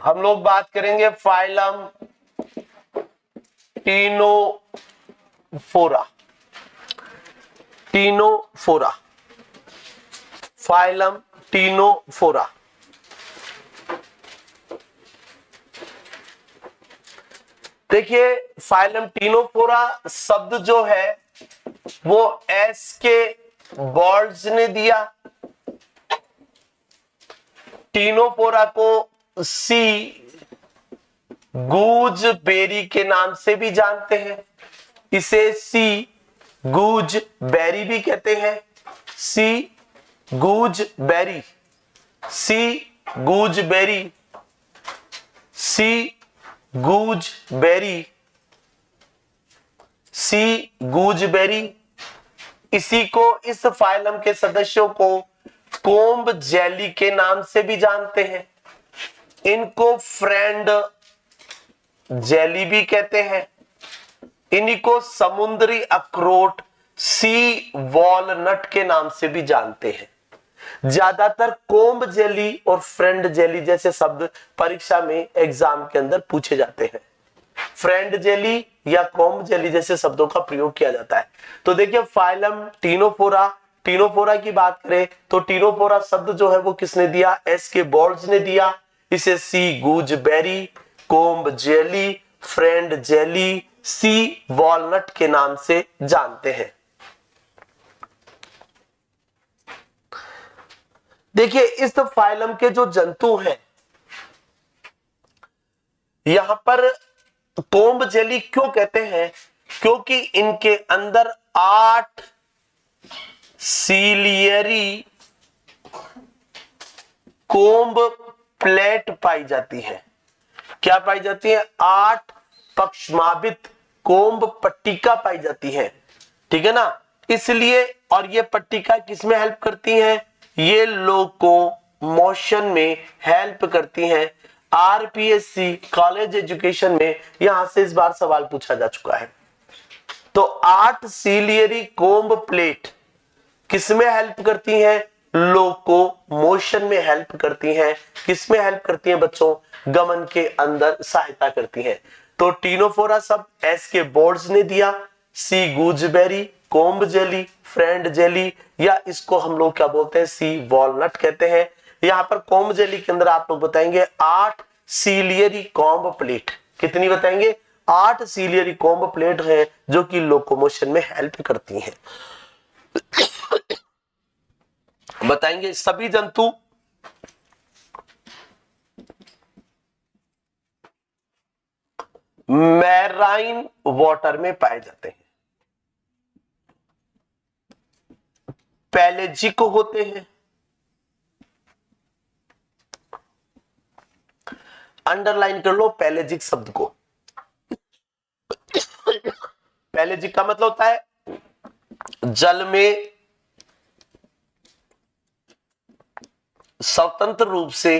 हम लोग बात करेंगे phylum Ctenophora. Ctenophora, phylum Ctenophora. देखिए फाइलम टीनोफोरा शब्द जो है वो एस के बॉल्ड्स ने दिया, टीनोफोरा को सी गूजबेरी के नाम से भी जानते हैं, इसे सी गूजबेरी भी कहते हैं। सी गूजबेरी, सी गूजबेरी, सी गूजबेरी, सी गूजबेरी। इसी को, इस फाइलम के सदस्यों को कोम्ब जेली के नाम से भी जानते हैं। इनको फ्रेंड जेली भी कहते हैं। इन्हीं को समुद्री अखरोट सी वॉलनट के नाम से भी जानते हैं। ज्यादातर कोम्ब जेली और फ्रेंड जेली जैसे शब्द परीक्षा में एग्जाम के अंदर पूछे जाते हैं। फ्रेंड जेली या कोम्ब जेली जैसे शब्दों का प्रयोग किया जाता है। तो देखिए फाइलम टीनोफोरा, टीनोफोरा की बात करें तो टीनोफोरा शब्द जो है वो किसने दिया? एस के बॉल्ड्स ने दिया। इसे sea gooseberry, comb jelly, friend jelly, sea walnut के नाम से जानते हैं। देखिए इस फाइलम के जो जंतु हैं, यहां पर कोम्ब जेली क्यों कहते हैं? क्योंकि इनके अंदर 8 सीलियरी कोम्ब प्लेट पाई जाती है। क्या पाई जाती है? 8 पक्षमाभित कोम्ब पट्टिका पाई जाती है। ठीक है ना? इसलिए, और ये पट्टिका किसमें हेल्प करती है? ये लोकोमोशन में हेल्प करती हैं। आरपीएससी कॉलेज एजुकेशन में यहां से इस बार सवाल पूछा जा चुका है। तो 8 सीलियरी कोम्ब प्लेट किसमें हेल्प करती हैं? लोकोमोशन में हेल्प करती हैं। किसमें हेल्प करती हैं बच्चों? गमन के अंदर सहायता करती हैं। तो टीनोफोरा सब एस के बोर्ड्स ने दिया, sea gooseberry, comb jelly, friend jelly, या इसको हम लोग क्या बोलते हैं? सी वॉलनट कहते हैं। यहां पर कोम्ब जेली के अंदर आप लोग बताएंगे 8 सीलियरी कोम्ब प्लेट। कितनी बताएंगे? 8 सीलियरी कोम्ब प्लेट हैं जो कि लोकोमोशन में हेल्प करती हैं। बताएंगे सभी जंतु मैराइन वाटर में पाए जाते हैं, पैलेजिक होते हैं। अंडरलाइन कर लो पैलेजिक शब्द को। पैलेजिक का मतलब होता है जल में स्वतंत्र रूप से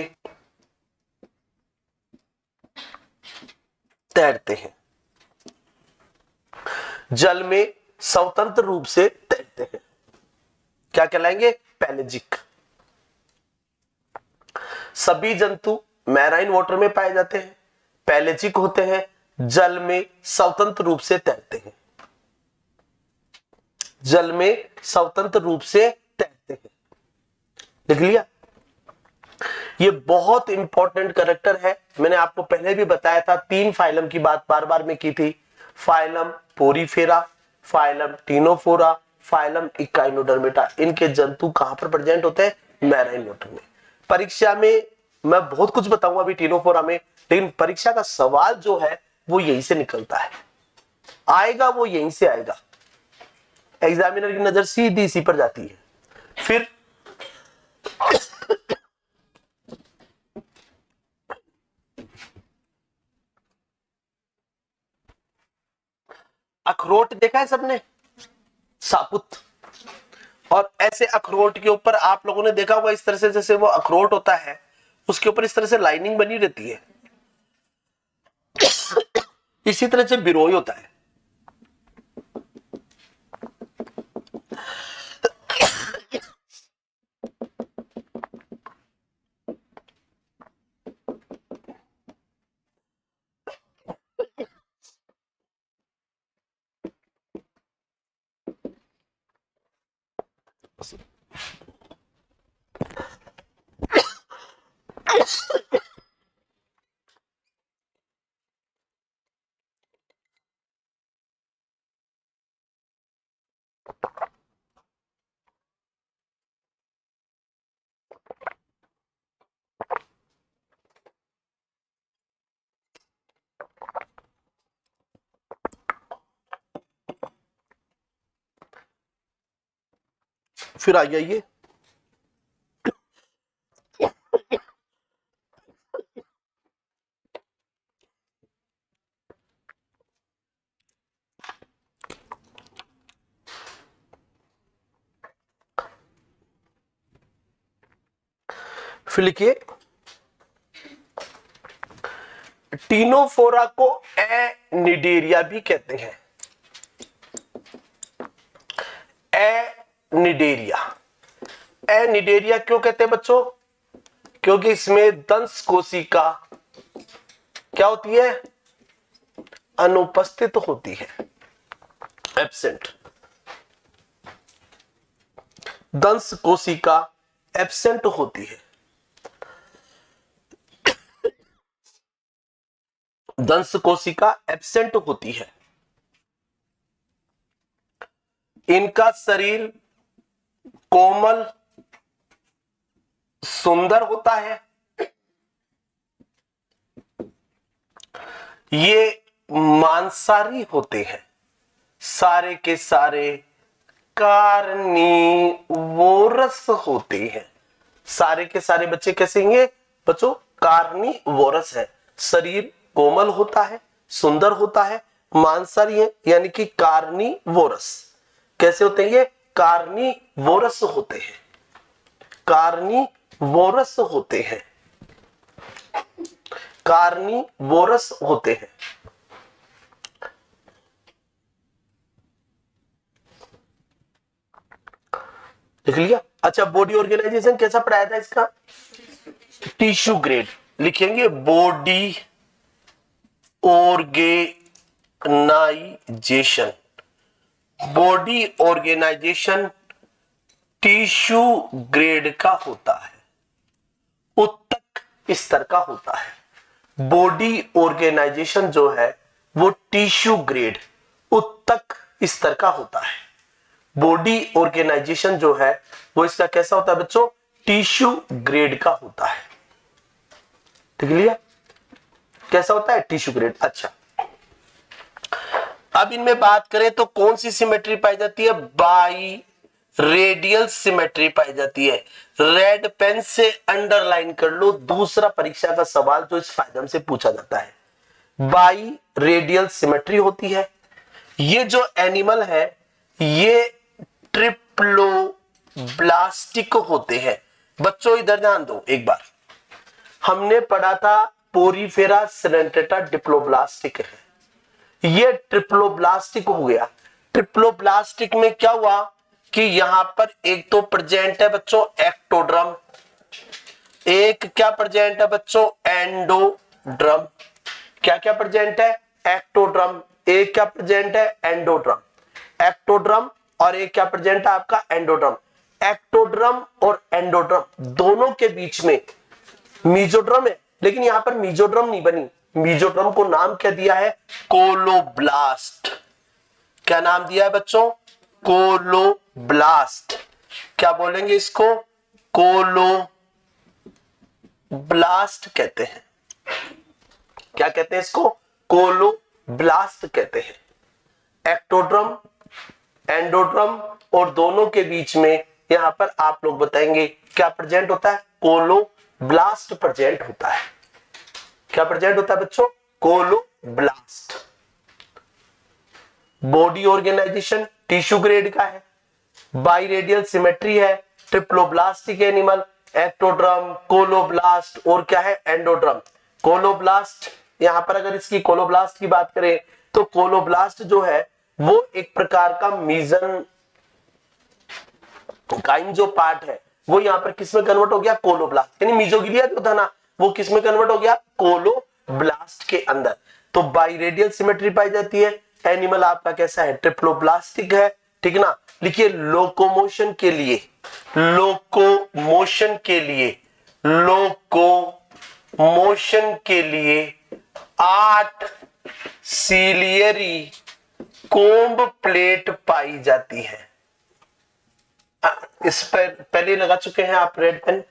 तैरते हैं। जल में स्वतंत्र रूप से तैरते हैं, क्या कहलाएंगे? पैलेजिक। सभी जंतु मैराइन वाटर में पाए जाते हैं, पैलेजिक होते हैं, जल में स्वतंत्र रूप से तैरते हैं। जल में स्वतंत्र रूप से तैरते हैं। लिख लिया? ये बहुत इंपॉर्टेंट कैरेक्टर है। मैंने आपको पहले भी बताया था, 3 फाइलम की बात बार बार में की थी। Phylum Porifera, phylum Ctenophora, phylum Echinodermata. इनके जंतु कहां पर प्रेजेंट होते हैं? मैराइन वाटर में। परीक्षा में मैं बहुत कुछ बताऊंगा अभी टीनोफोरा में, लेकिन परीक्षा का सवाल जो है वो यहीं से निकलता है, आएगा वो यहीं से आएगा। एग्जामिनर की नजर सीधी इसी पर जाती है। फिर अखरोट देखा है सबने? साबुत। और ऐसे अखरोट के ऊपर आप लोगों ने देखा होगा इस तरह से, जैसे वो अखरोट होता है उसके ऊपर इस तरह से लाइनिंग बनी रहती है। इसी तरह से बिरोई होता है। फिर आ जाइए फिर लिखिए टीनोफोरा को एनिडेरिया भी कहते हैं। एनिडेरिया, एनिडेरिया क्यों कहते हैं बच्चों? क्योंकि इसमें दंश कोशिका क्या होती है? अनुपस्थित होती है, एब्सेंट। दंश कोशिका एब्सेंट होती है। दंश कोशिका एब्सेंट होती है। इनका शरीर कोमल सुंदर होता है। ये मांसाहारी होते हैं। सारे के सारे कार्निवोरस होते हैं। सारे के सारे बच्चे कैसे हैं बच्चों? कार्निवोरस है। शरीर कोमल होता है, सुंदर होता है, मांसाहारी है, यानी कि कार्निवोरस। कैसे होते हैं ये? कार्निवोरस होते हैं। कार्निवोरस होते हैं। कार्निवोरस होते हैं। लिख लिया? अच्छा, बॉडी ऑर्गेनाइजेशन कैसा पढ़ाया था इसका? टिश्यू ग्रेड लिखेंगे। Body organisation, body organisation tissue grade का होता है, उत्तक स्तर का होता है। बॉडी ऑर्गेनाइजेशन जो है वो टिश्यू ग्रेड, उत्तक स्तर का होता है। बॉडी ऑर्गेनाइजेशन जो है वो इसका कैसा होता है बच्चों? टिश्यू ग्रेड का होता है। ठीक लिया? कैसा होता है? Tissue grade. अच्छा, अब इनमें बात करें तो कौन सी सिमेट्री पाई जाती है? बाई रेडियल सिमेट्री पाई जाती है। रेड पेन से अंडरलाइन कर लो, दूसरा परीक्षा का सवाल जो इस फायदे से पूछा जाता है। बाई रेडियल सिमेट्री होती है। ये जो एनिमल है ये ट्रिप्लोब्लास्टिक होते हैं। बच्चों इधर ध्यान दो एक बार, हमने पढ़ा था पोरीफेरा सिलेंट्रेटा डिप्लोब्लास्टिक है, ये ट्रिप्लोब्लास्टिक हो गया। ट्रिप्लोब्लास्टिक में क्या हुआ कि यहां पर एक तो प्रेजेंट है बच्चों एक्टोड्रम, एक क्या प्रेजेंट है बच्चों? एंडोड्रम। क्या क्या प्रेजेंट है? एक्टोड्रम। एक क्या प्रेजेंट है? एंडोड्रम। एक्टोड्रम और एक क्या प्रेजेंट है आपका? एंडोड्रम। एक्टोड्रम और एंडोड्रम दोनों के बीच में मीजोड्रम है, लेकिन यहां पर मीजोड्रम नहीं बनी। मीजोड्रम को नाम क्या दिया है? कोलोब्लास्ट। क्या नाम दिया है बच्चों? कोलोब्लास्ट। क्या बोलेंगे इसको? कोलोब्लास्ट कहते हैं। क्या कहते हैं इसको? कोलोब्लास्ट कहते हैं। एक्टोड्रम, एंडोड्रम और दोनों के बीच में यहां पर आप लोग बताएंगे क्या प्रेजेंट होता है? कोलोब्लास्ट प्रेजेंट होता है। क्या प्रेजेंट होता है बच्चों? Colloblast. Body organisation tissue grade का है, बाइरेडियल सिमेट्री है, ट्रिप्लोब्लास्टिक एनिमल, एक्टोड्रम, कोलोब्लास्ट और क्या है? एंडोड्रम। कोलोब्लास्ट, यहां पर अगर इसकी कोलोब्लास्ट की बात करें तो कोलोब्लास्ट जो है वो एक प्रकार का मीजन काइम जो पार्ट है वो यहां पर किसमें कन्वर्ट हो गया? कोलोब्लास्ट। यानी मीजोग्लिया जो था ना वो किसमें कन्वर्ट हो गया? कोलोब्लास्ट के अंदर। तो बाइरेडियल सिमेट्री पाई जाती है। एनिमल आपका कैसा है? ट्रिप्लोब्लास्टिक है। ठीक ना? लिखिए लोकोमोशन के लिए लोकोमोशन के लिए 8 सीलियरी कोम्ब प्लेट पाई जाती है। इस पर पहले लगा चुके हैं आप रेड पेन,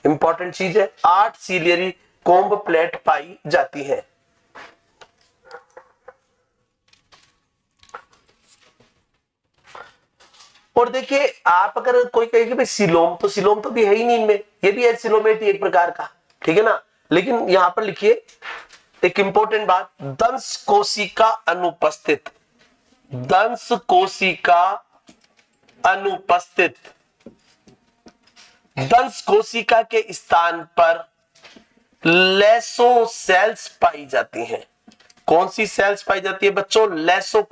इंपॉर्टेंट चीज है। 8 सीलियरी कोम्ब प्लेट पाई जाती है। और देखिए आप अगर कोई कहे कि भाई सिलोम तो भी है ही नहीं इनमें, ये भी है सिलोमेट एक प्रकार का, ठीक है ना। लेकिन यहां पर लिखिए एक इंपॉर्टेंट बात, दंश कोशिका अनुपस्थित दंश कोशिका के स्थान पर लेसो सेल्स पाई जाती हैं। कौन सी सेल्स पाई जाती है बच्चों? लेसो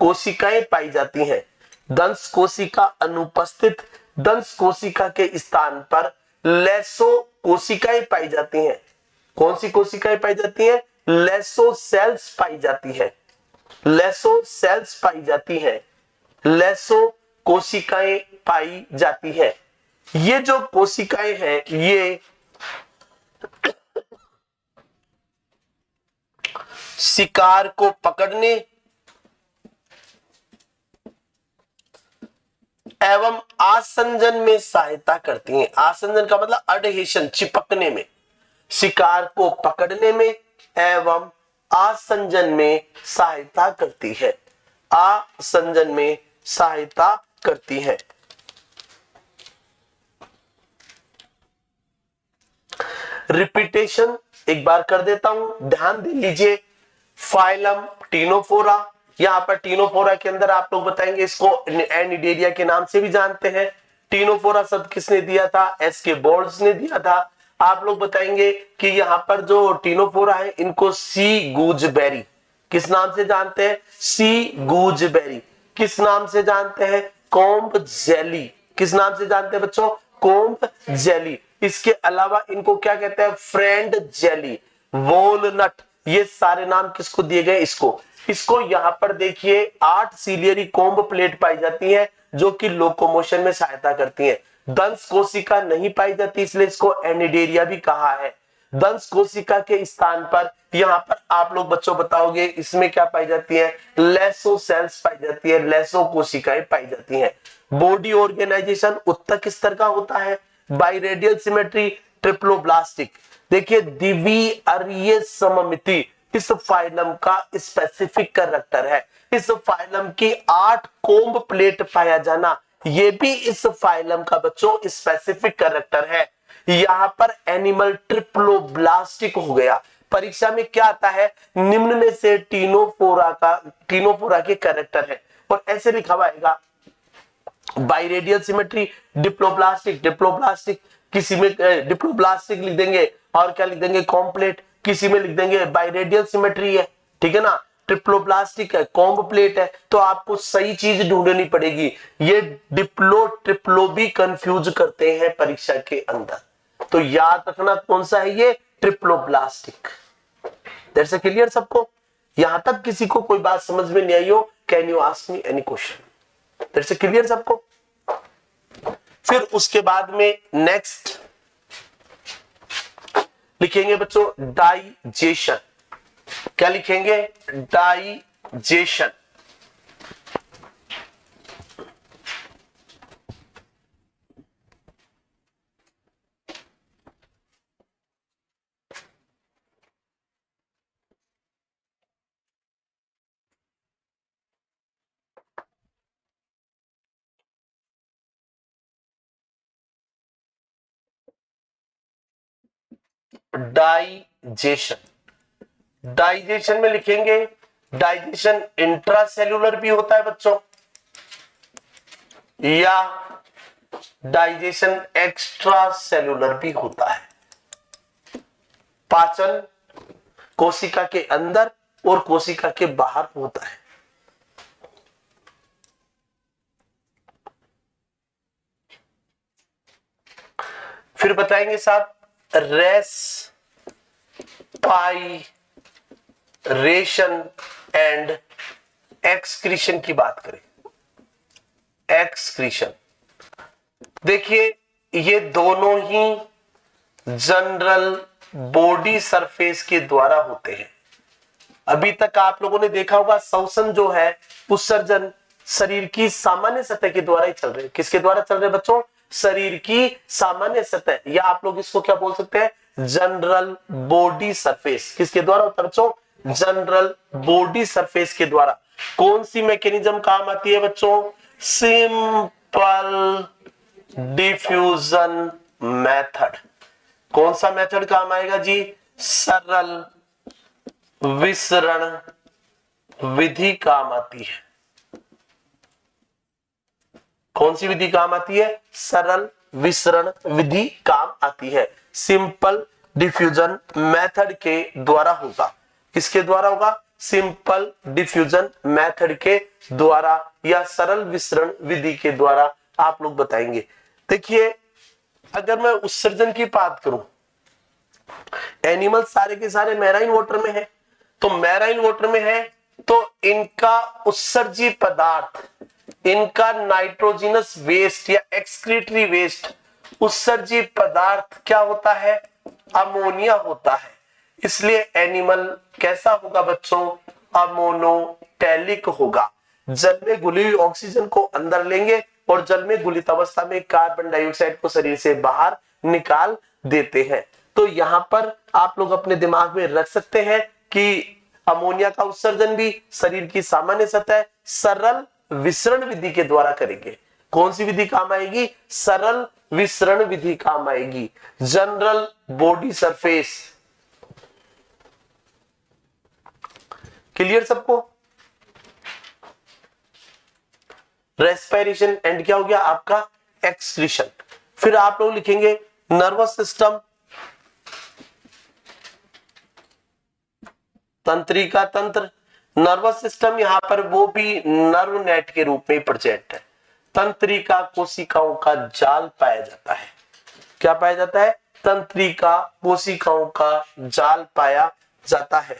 कोशिकाएं पाई जाती हैं। दंश कोशिका अनुपस्थित दंश कोशिका के स्थान पर लेसो कोशिकाएं पाई जाती हैं। कौन सी कोशिकाएं पाई जाती हैं? लेसो सेल्स पाई जाती है। लेसो सेल्स पाई जाती है, लेसो कोशिकाएं पाई जाती है। ये जो कोशिकाएं हैं ये शिकार को पकड़ने एवं आसंजन में सहायता करती हैं। आसंजन का मतलब अडहेशन, चिपकने में, शिकार को पकड़ने में एवं आसंजन में सहायता करती है। आसंजन में सहायता करती है। रिपीटेशन एक बार कर देता हूं, ध्यान दे लीजिए। फाइलम टीनोफोरा, यहां पर टीनोफोरा के अंदर आप लोग बताएंगे इसको एनिडेरिया के नाम से भी जानते हैं। टीनोफोरा शब्द किसने दिया था? एस.के. बोल्ट्ज ने दिया था। आप लोग बताएंगे कि यहाँ पर जो टीनोफोरा है इनको सी गूजबेरी किस नाम से जानते हैं? सी गूजबेरी। किस नाम से जानते हैं? Comb jelly. किस नाम से जानते हैं बच्चों? Comb jelly. इसके अलावा इनको क्या कहते हैं? फ्रेंड जेली, वॉलनट, ये सारे नाम किसको दिए गए? इसको यहां पर देखिए 8 सीलियरी कोम्ब प्लेट पाई जाती है जो कि लोकोमोशन में सहायता करती है। दंश कोशिका नहीं पाई जाती इसलिए इसको एनिडेरिया भी कहा है। दंश कोशिका के स्थान पर यहां पर आप लोग बच्चों बताओगे इसमें क्या पाई जाती है? लेसो सेल्स पाई जाती है, लेसो कोशिकाएं पाई जाती हैं। बॉडी ऑर्गेनाइजेशन उत्तक स्तर का होता है। Biradial symmetry, triploblastic. देखिए द्विअरीय सममिति इस फाइलम का स्पेसिफिक कैरेक्टर है। इस फाइलम की 8 कोम्ब प्लेट पाया जाना ये भी इस फाइलम का बच्चों स्पेसिफिक कैरेक्टर है। यहां पर एनिमल ट्रिप्लोब्लास्टिक हो गया। परीक्षा में क्या आता है? निम्न में से टीनोफोरा के कैरेक्टर है और ऐसे लिखा हुआ आएगा बाइरेडियल सिमेट्री, डिप्लोब्लास्टिक, किसी में डिप्लोब्लास्टिक लिख देंगे और क्या लिख देंगे? कॉम्प्लेट। किसी में लिख देंगे बाइरेडियल सिमेट्री है, ठीक है ना, ट्रिप्लोब्लास्टिक है, कॉम्ब प्लेट है। तो आपको सही चीज ढूंढनी पड़ेगी। ये डिप्लो ट्रिप्लो भी कंफ्यूज करते हैं परीक्षा के अंदर, तो याद रखना कौन सा है ये? ट्रिप्लोब्लास्टिक। दैट्स क्लियर सबको? यहां तक किसी को कोई बात समझ में नहीं आई हो, can you ask me any question? That's clear सबको? फिर उसके बाद में नेक्स्ट लिखेंगे बच्चों डाइजेशन। क्या लिखेंगे? डाइजेशन। डाइजेशन में लिखेंगे डाइजेशन इंट्रासेल्यूलर भी होता है बच्चों या डाइजेशन एक्स्ट्रा सेल्यूलर भी होता है। पाचन कोशिका के अंदर और कोशिका के बाहर होता है। फिर बताएंगे साहब रेस्पाइरेशन एंड एक्सक्रीशन की बात करें। एक्सक्रीशन। देखिए ये दोनों ही जनरल बॉडी सरफेस के द्वारा होते हैं। अभी तक आप लोगों ने देखा होगा श्वसन जो है उत्सर्जन शरीर की सामान्य सतह के द्वारा ही चल रहे हैं। किसके द्वारा चल रहे हैं बच्चों? शरीर की सामान्य सतह, या आप लोग इसको क्या बोल सकते हैं? General body surface. किसके द्वारा होता है बच्चों? जनरल बॉडी सरफेस के द्वारा। कौन सी मैकेनिज्म काम आती है बच्चों? Simple diffusion method. कौन सा मेथड काम आएगा जी? सरल विसरण विधि काम आती है। कौन सी विधि काम आती है? सरल विसरण विधि काम आती है। सिंपल डिफ्यूजन मेथड के द्वारा होगा। किसके द्वारा होगा? सिंपल डिफ्यूजन मेथड के द्वारा या सरल विसरण विधि के द्वारा आप लोग बताएंगे। देखिए अगर मैं उत्सर्जन की बात करूं, एनिमल सारे के सारे मैराइन वाटर में है, तो मैराइन वाटर में है तो इनका उत्सर्जी पदार्थ, इनका नाइट्रोजनस वेस्ट या एक्सक्रीटरी वेस्ट उत्सर्जी पदार्थ क्या होता है? अमोनिया होता है। इसलिए एनिमल कैसा होगा बच्चों? अमोनोटेलिक होगा। जल में घुली हुई ऑक्सीजन को अंदर लेंगे और जल में घुलित अवस्था में कार्बन डाइऑक्साइड को शरीर से बाहर निकाल देते हैं। तो यहां पर आप लोग अपने दिमाग में रख सकते हैं कि अमोनिया का उत्सर्जन भी शरीर की सामान्य सतह सरल विसरण विधि के द्वारा करेंगे। कौन सी विधि काम आएगी? सरल विसरण विधि काम आएगी। General body surface. क्लियर सबको? रेस्पिरेशन एंड क्या हो गया आपका? एक्सक्रीशन। फिर आप लोग लिखेंगे नर्वस सिस्टम, तंत्रिका तंत्र। नर्वस सिस्टम यहां पर वो भी नर्व नेट के रूप में प्रेजेंट है। तंत्रिका कोशिकाओं का जाल पाया जाता है। क्या पाया जाता है? तंत्रिका कोशिकाओं का जाल पाया जाता है।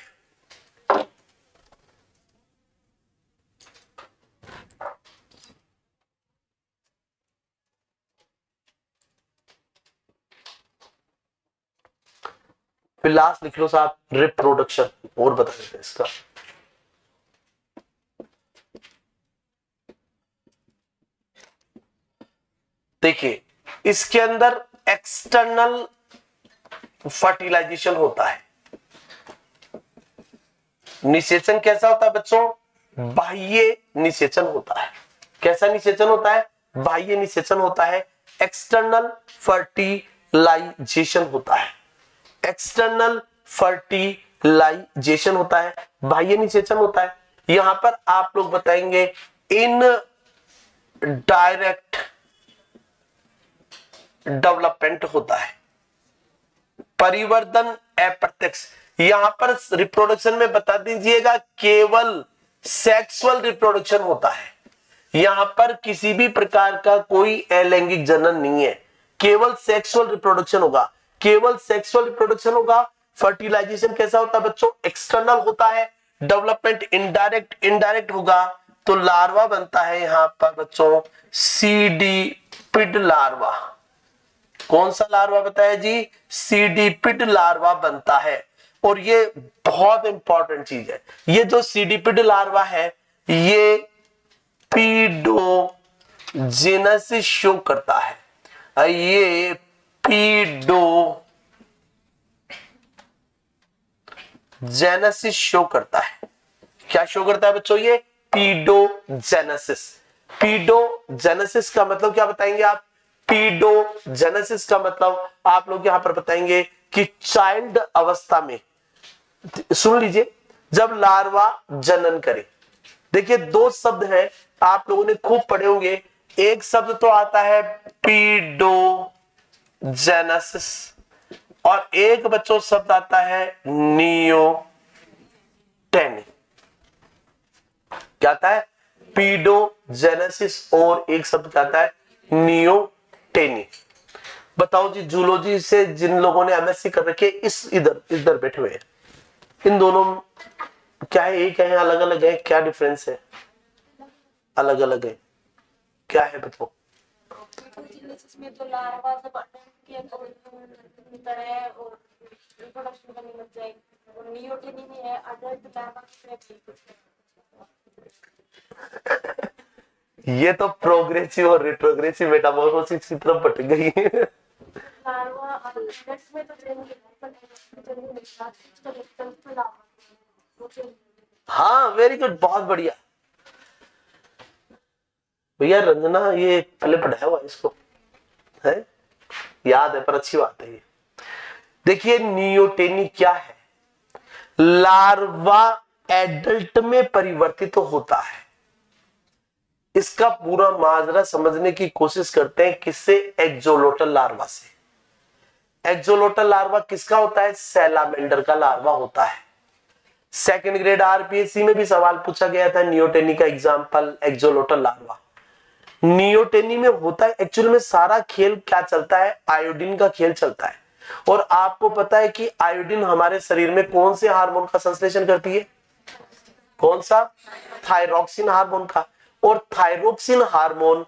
फिर लास्ट लिख लो साहब रिप्रोडक्शन, और बता देते हैं इसका। देखिए इसके अंदर एक्सटर्नल फर्टिलाइजेशन होता है। निषेचन कैसा होता है बच्चों? बाह्य निषेचन होता है। कैसा निषेचन होता है? बाह्य निषेचन होता है। एक्सटर्नल फर्टिलाइजेशन होता है। एक्सटर्नल फर्टिलाइजेशन होता है, बाह्य निषेचन होता है। यहां पर आप लोग बताएंगे इन डायरेक्ट डेवलपमेंट होता है। परिवर्धन अप्रत्यक्ष। यहां पर रिप्रोडक्शन में बता दीजिएगा केवल सेक्सुअल रिप्रोडक्शन होता है। यहां पर किसी भी प्रकार का कोई अलैंगिक जनन नहीं है, केवल सेक्सुअल रिप्रोडक्शन होगा। केवल सेक्सुअल रिप्रोडक्शन होगा। फर्टिलाइजेशन कैसा होता है बच्चों? एक्सटर्नल होता है। डेवलपमेंट इनडायरेक्ट होगा। तो लार्वा बनता है यहां पर बच्चों सीडीपिड लार्वा। कौन सा लार्वा बताया जी? सीडीपिड लार्वा बनता है। और ये बहुत इंपॉर्टेंट चीज है, ये जो सीडीपिड लार्वा है ये पीडोजेनेसिस शो करता है। ये पीडोजेनेसिस शो करता है। क्या शो करता है बच्चों? ये पीडोजेनेसिस। पीडोजेनेसिस का मतलब क्या बताएंगे आप? पीडोजेनेसिस का मतलब आप लोग यहां पर बताएंगे कि चाइल्ड अवस्था में, सुन लीजिए, जब लार्वा जनन करे। देखिए दो शब्द हैं, आप लोगों ने खूब पढ़े होंगे। एक शब्द तो आता है पीडोजेनेसिस और एक बच्चों शब्द आता है नियोटेनी। क्या आता है? पीडोजेनेसिस और एक शब्द क्या आता है? नियोटेनी। बताओ जी, जूलॉजी से जिन लोगों ने एमएससी कर रखी है, इस इधर बैठे हुए हैं, इन दोनों क्या है? एक है, अलग अलग है? क्या डिफरेंस है? अलग अलग है। क्या है बताओ? जिसमें तो लार्वा जब अटैक की तरह और रिप्रोडक्शन करने लग जाएगी, और नियोटेनी में है अडल्ट लार्वा ये तो प्रोग्रेसिव और रिट्रोग्रेसिव मेटामॉर्फोसिस की तरफ बढ़ गई। लार्वा अडल्ट में तो चेंज हाँ वेरी गुड, बहुत बढ़िया भैया। रंजना ये पहले पढ़ाया हुआ इसको है, याद है, पर अच्छी बात है ये। देखिए नियोटेनी क्या है? लार्वा एडल्ट में परिवर्तित तो होता है। इसका पूरा माजरा समझने की कोशिश करते हैं किससे? एक्सोलोटल लार्वा से। एक्सोलोटल लार्वा किसका होता है? सैलामेंडर का लार्वा होता है। सेकंड ग्रेड आरपीएससी में भी सवाल पूछा गया था, नियोटेनी का एग्जांपल एक्सोलोटल लार्वा। नियोटेनी में होता है एक्चुअली में सारा खेल क्या चलता है? आयोडीन का खेल चलता है। और आपको पता है कि आयोडीन हमारे शरीर में कौन से हार्मोन का संश्लेषण करती है? कौन सा? थायरोक्सिन हार्मोन का। और थायरोक्सिन हार्मोन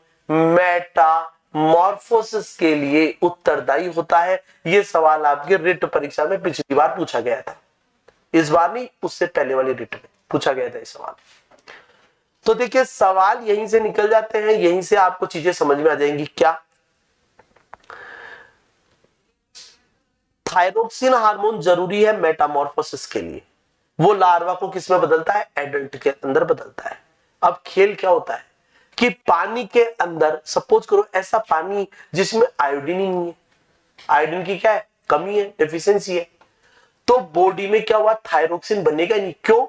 मेटामॉर्फोसिस के लिए उत्तरदायी होता है। यह सवाल आपके रिट परीक्षा में पिछली बार पूछा गया था, इस बार नहीं, उससे पहले वाली रिट में पूछा गया था ये सवाल। तो देखिए सवाल यहीं से निकल जाते हैं, यहीं से आपको चीजें समझ में आ जाएंगी। क्या? थायरोक्सिन हार्मोन जरूरी है मेटामॉर्फोसिस के लिए। वो लार्वा को किस में बदलता है? एडल्ट के अंदर बदलता है। अब खेल क्या होता है कि पानी के अंदर सपोज करो ऐसा पानी जिसमें आयोडीन ही नहीं है, आयोडीन की क्या है? कमी है, डेफिशिएंसी है। तो बॉडी में क्या हुआ? थायरोक्सिन बनेगा नहीं। क्यों?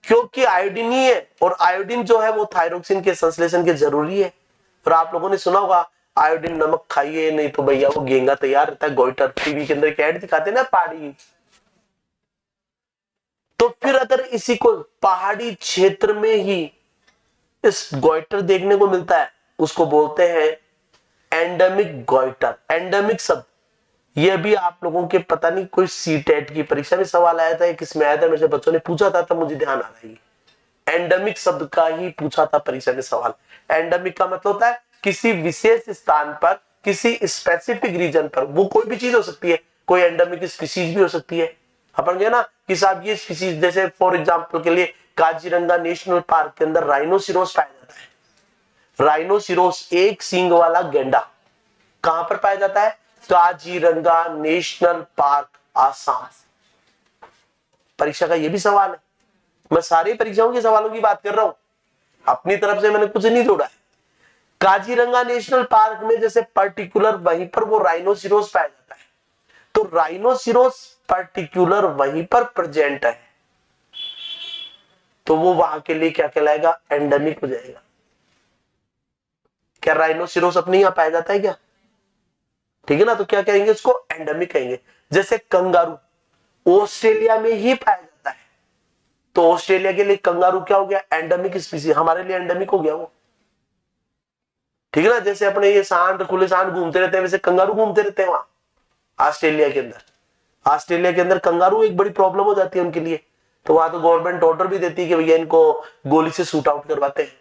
क्योंकि आयोडीन ही है, और आयोडीन जो है वो थायरोक्सिन के संश्लेषण के जरूरी है। और आप लोगों ने सुना होगा आयोडीन नमक खाइए नहीं तो भैया वो गेंगा तैयार रहता है। गोइटर टीवी के अंदर एक ऐड दिखाते हैं ना पहाड़ी। तो फिर अगर इसी को पहाड़ी क्षेत्र में ही इस गोइटर देखने को मिलता है, उसको बोलते हैं एंडेमिक गोइटर। एंडेमिक शब्द ये भी आप लोगों के पता नहीं कोई सीटेट की परीक्षा में सवाल आया था, किसमें आया था, मेरे से बच्चों ने पूछा था, तब मुझे ध्यान आ रहा है। एंडेमिक शब्द का ही पूछा था परीक्षा में सवाल। एंडेमिक का मतलब होता है किसी विशेष स्थान पर, किसी स्पेसिफिक रीजन पर। वो कोई भी चीज हो सकती है, कोई एंडेमिक स्पीसीज भी हो सकती है। अपन कहे ना कि साहब ये स्पीसीज, जैसे फॉर एग्जांपल के लिए काजीरंगा नेशनल पार्क के अंदर राइनोसिरोस पाया जाता है। राइनोसिरोस एक सींग वाला गेंडा कहां पर पाया जाता है? Kaziranga national park, Assam. परीक्षा का यह भी सवाल है। मैं सारी परीक्षाओं के सवालों की बात कर रहा हूं, अपनी तरफ से मैंने कुछ नहीं जोड़ा है। काजीरंगा नेशनल पार्क में जैसे पर्टिकुलर वहीं पर वो राइनोसिरोस पाया जाता है, तो राइनोसिरोस पर्टिकुलर वहीं पर प्रेजेंट है, तो वो वहां के लिए क्या कहलाएगा? एंडेमिक हो जाएगा। क्या राइनोसिरोस अपने यहां पाया जाता है क्या? ठीक है ना, तो क्या कहेंगे? उसको एंडेमिक कहेंगे। जैसे कंगारू ऑस्ट्रेलिया में ही पाया जाता है, तो ऑस्ट्रेलिया के लिए कंगारू क्या हो गया? Endemic species. हमारे लिए एंडेमिक हो गया वो। ठीक है ना, जैसे अपने ये सांड, खुले सांड घूमते रहते हैं, वैसे कंगारू घूमते रहते हैं वहां ऑस्ट्रेलिया के अंदर। ऑस्ट्रेलिया के अंदर कंगारू एक बड़ी प्रॉब्लम हो जाती है उनके लिए, तो वहां तो गवर्नमेंट ऑर्डर भी देती है कि भैया इनको गोली से शूट आउट करवाते हैं।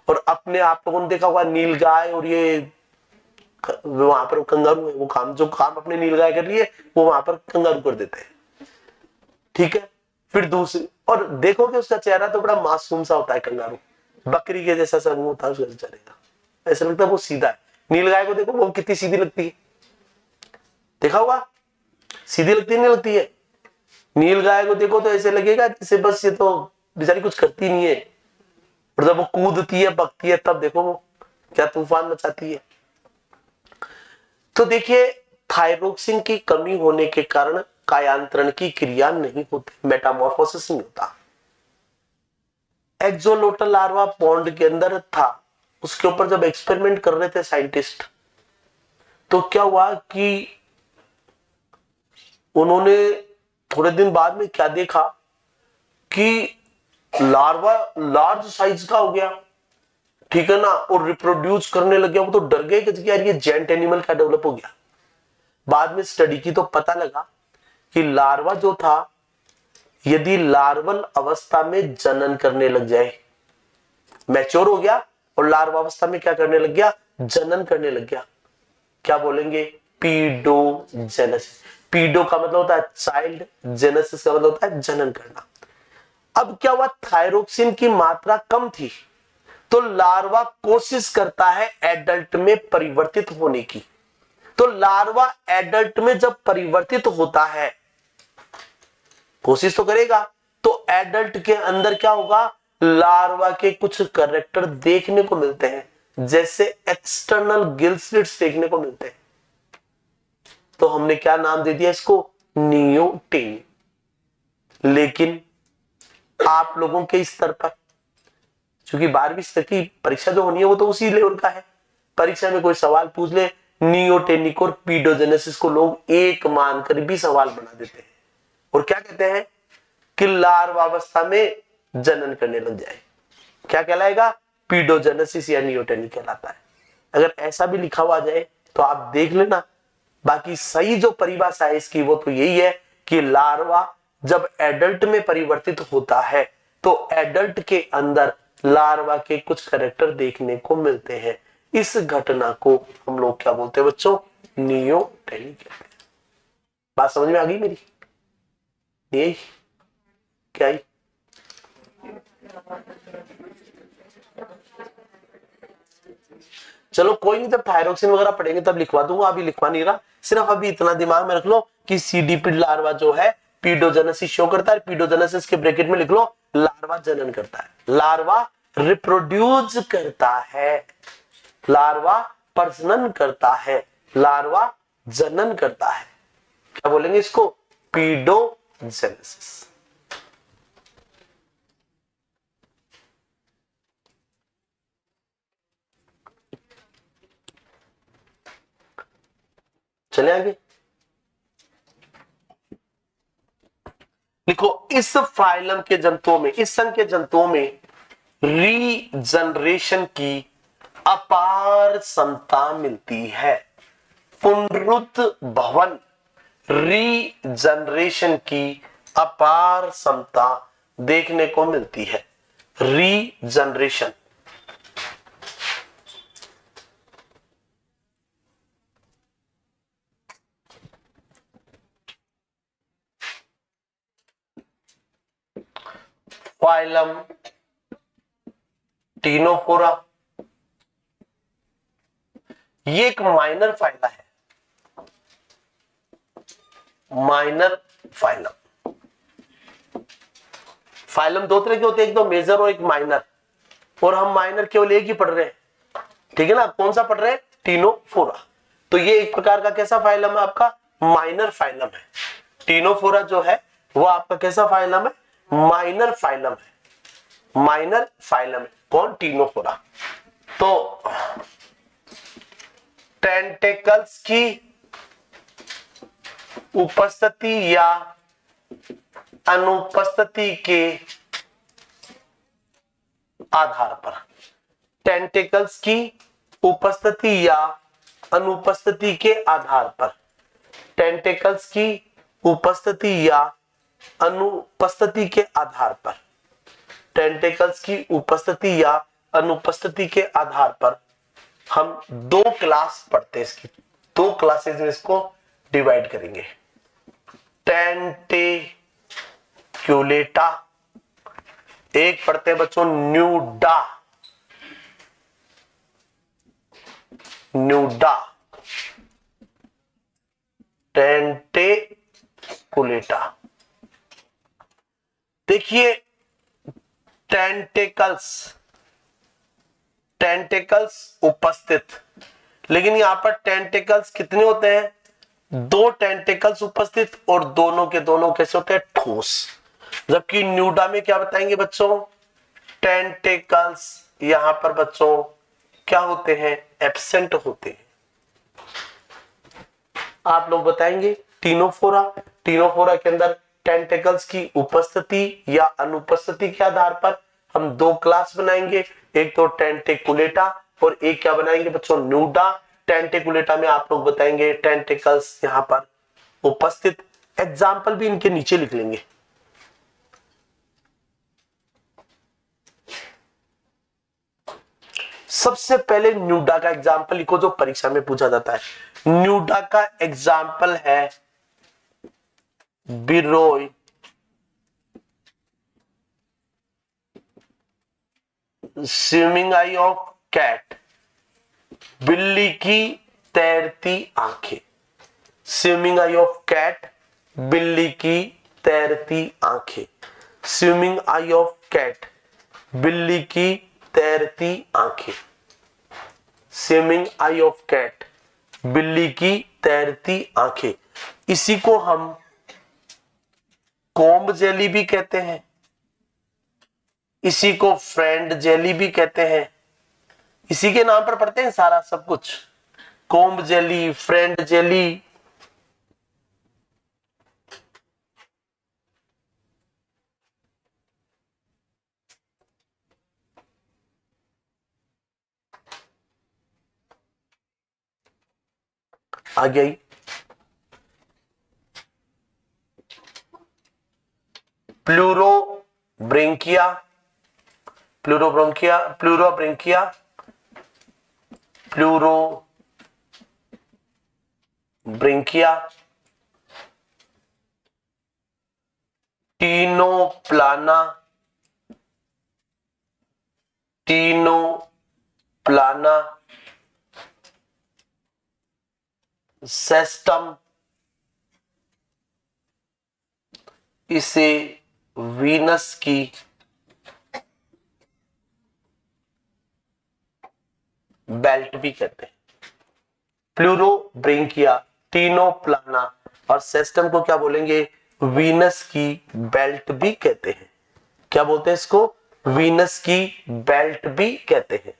और अपने आप लोगों ने देखा होगा नीलगाय, और ये वहां पर कंगारू है, वो काम जो काम अपने नीलगाय कर रही है वो वहां पर कंगारू कर देते हैं। ठीक है, फिर दूसरी, और देखोगे उसका चेहरा तो बड़ा मासूम सा होता है कंगारू, बकरी के जैसा सा मुंह होता है उसका चेहरे का, ऐसा लगता है वो सीधा है। नीलगाय को देखो वो कितनी सीधी लगती है, देखा होगा? सीधी लगती नहीं लगती है? नीलगाय को देखो तो ऐसे लगेगा जैसे बस ये तो बेचारी कुछ करती नहीं है, और जब वो कूदती है, बकती है, तब देखो वो क्या तूफान मचाती है। तो देखिए थायरोक्सिन की कमी होने के कारण कायांतरण की क्रिया नहीं होती, मेटामॉर्फोसिस नहीं होता। एक्सोलोटल लार्वा पॉन्ड के अंदर था, उसके ऊपर जब एक्सपेरिमेंट कर रहे थे साइंटिस्ट, तो क्या हुआ कि उन्होंने थोड़े दिन बाद में क्या देखा कि लार्वा लार्ज साइज का हो गया, ठीक है ना, और रिप्रोड्यूस करने लग गया। वो तो डर गए कि यार ये जेंट एनिमल का डेवलप हो गया। बाद में स्टडी की तो पता लगा कि लार्वा जो था, यदि लार्वल अवस्था में जनन करने लग जाए, मैच्योर हो गया, और लार्वावस्था में क्या करने लग गया, जनन करने लग गया। क्या बोलेंगे, पीडोजेनेसिस। पीडो का मतलब होता है चाइल्ड, जेनेसिस का मतलब होता है जनन करना। अब क्या हुआ, थायरोक्सिन की मात्रा कम थी, तो लार्वा कोशिश करता है एडल्ट में परिवर्तित होने की। तो लार्वा एडल्ट में जब परिवर्तित होता है, कोशिश तो करेगा, तो एडल्ट के अंदर क्या होगा, लार्वा के कुछ कैरेक्टर देखने को मिलते हैं, जैसे एक्सटर्नल गिल स्लिट्स देखने को मिलते हैं। तो हमने क्या नाम दे दिया इसको, नियोटेनी। लेकिन आप लोगों के स्तर पर, क्योंकि 12वीं स्तर की परीक्षा जो होनी है वो तो उसी लेवल का है, परीक्षा में कोई सवाल पूछ ले, नियोटेनिक और पीडोजेनेसिस को लोग एक मानकर भी सवाल बना देते हैं और क्या कहते हैं कि लार्वावस्था में जनन करने लग जाए। क्या कहलाएगा, पीडोजेनेसिस या नियोटेनिक कहलाता है। अगर ऐसा भी लिखा हुआ जाए तो आप देख लेना। बाकी सही जो परिभाषा है इसकी वो तो यही है कि लार्वा जब एडल्ट में परिवर्तित होता है तो एडल्ट के अंदर लार्वा के कुछ कैरेक्टर देखने को मिलते हैं। इस घटना को हम लोग क्या बोलते हैं बच्चों, नियोटेनी कहते हैं। बात समझ में आ गई मेरी, यही क्या ही? चलो कोई नहीं, जब थायरोक्सिन वगैरह पढ़ेंगे तब लिखवा दूंगा, अभी लिखवा नहीं रहा। सिर्फ अभी इतना दिमाग में रख लो कि सीडीपी लार्वा जो है पीडोजेनेसिस शो करता है, पीडोजेनेसिस के ब्रैकेट में लिख लो लार्वा जनन करता है, लार्वा रिप्रोड्यूस करता है, लार्वा प्रजनन करता है, लार्वा जनन करता है। क्या बोलेंगे इसको, पीडोजेनेसिस। चले आगे, लिखो इस फाइलम के जंतुओं में, इस संघ के जंतुओं में रीजनरेशन की अपार क्षमता मिलती है। पुनरुद्भवन, रीजनरेशन की अपार क्षमता देखने को मिलती है। रीजनरेशन, फाइलम टीनोफोरा, ये एक माइनर फाइला है, माइनर फाइलम। फाइलम दो तरह के होते हैं, एक तो मेजर और एक माइनर, और हम माइनर केवल एक ही पढ़ रहे हैं, ठीक है ना। कौन सा पढ़ रहे हैं, टीनोफोरा। तो ये एक प्रकार का कैसा फाइलम है, आपका माइनर फाइलम है। टीनोफोरा जो है वो आपका कैसा फाइलम है, माइनर फाइलम है, माइनर फाइलम है। कौन, टीनोफोरा। तो टेंटेकल्स की उपस्थिति या अनुपस्थिति के आधार पर, टेंटेकल्स की उपस्थिति या अनुपस्थिति के आधार पर, टेंटेकल्स की उपस्थिति या अनुपस्थिति के आधार पर, टेंटेकल्स की उपस्थिति या अनुपस्थिति के आधार पर हम दो क्लास पढ़ते हैं, इसकी दो क्लासेस में इसको डिवाइड करेंगे। टेंटेक्युलेटा, एक पढ़ते हैं बच्चों न्यूडा, न्यूडा, टेंटेकुलेटा। देखिए टेंटेकल्स, टेंटेकल्स उपस्थित, लेकिन यहां पर टेंटेकल्स कितने होते हैं, दो टेंटेकल्स उपस्थित और दोनों के दोनों कैसे होते हैं, ठोस। जबकि न्यूडा में क्या बताएंगे बच्चों, टेंटेकल्स यहां पर बच्चों क्या होते हैं, एब्सेंट होते हैं। आप लोग बताएंगे टीनोफोरा, टीनोफोरा के अंदर टेंटेकल्स की उपस्थिति या अनुपस्थिति के आधार पर हम दो क्लास बनाएंगे, एक तो टेंटेकुलेटा और एक क्या बनाएंगे बच्चों, न्यूडा। टेंटेकुलेटा में आप लोग बताएंगे टेंटेकल्स यहां पर उपस्थित, एग्जाम्पल भी इनके नीचे लिख लेंगे। सबसे पहले न्यूडा का एग्जाम्पल लिखो जो परीक्षा में पूछा जाता है। न्यूडा का एग्जाम्पल है बिरोय, स्विमिंग आई ऑफ कैट, बिल्ली की तैरती आंखें। स्विमिंग आई ऑफ कैट, बिल्ली की तैरती आंखें। स्विमिंग आई ऑफ कैट, बिल्ली की तैरती आंखें। स्विमिंग आई ऑफ कैट, बिल्ली की तैरती आंखें। इसी को हम कॉम्ब जेली भी कहते हैं, इसी को फ्रेंड जेली भी कहते हैं। इसी के नाम पर पढ़ते हैं सारा सब कुछ, कॉम्ब जेली, फ्रेंड जेली। आ गई प्लूरोब्रेंकिया, प्लूरोब्रोंकिया, प्लूरोब्रेंकिया, प्लूरोब्रेंकिया, टीनोप्लाना, टीनोप्लाना, सेस्टम, इसे वीनस की बेल्ट भी कहते हैं। प्लूरोब्रेंकिया, टीनोप्लाना और सेस्टम को क्या बोलेंगे? वीनस की बेल्ट भी कहते हैं। क्या बोलते हैं इसको? वीनस की बेल्ट भी कहते हैं।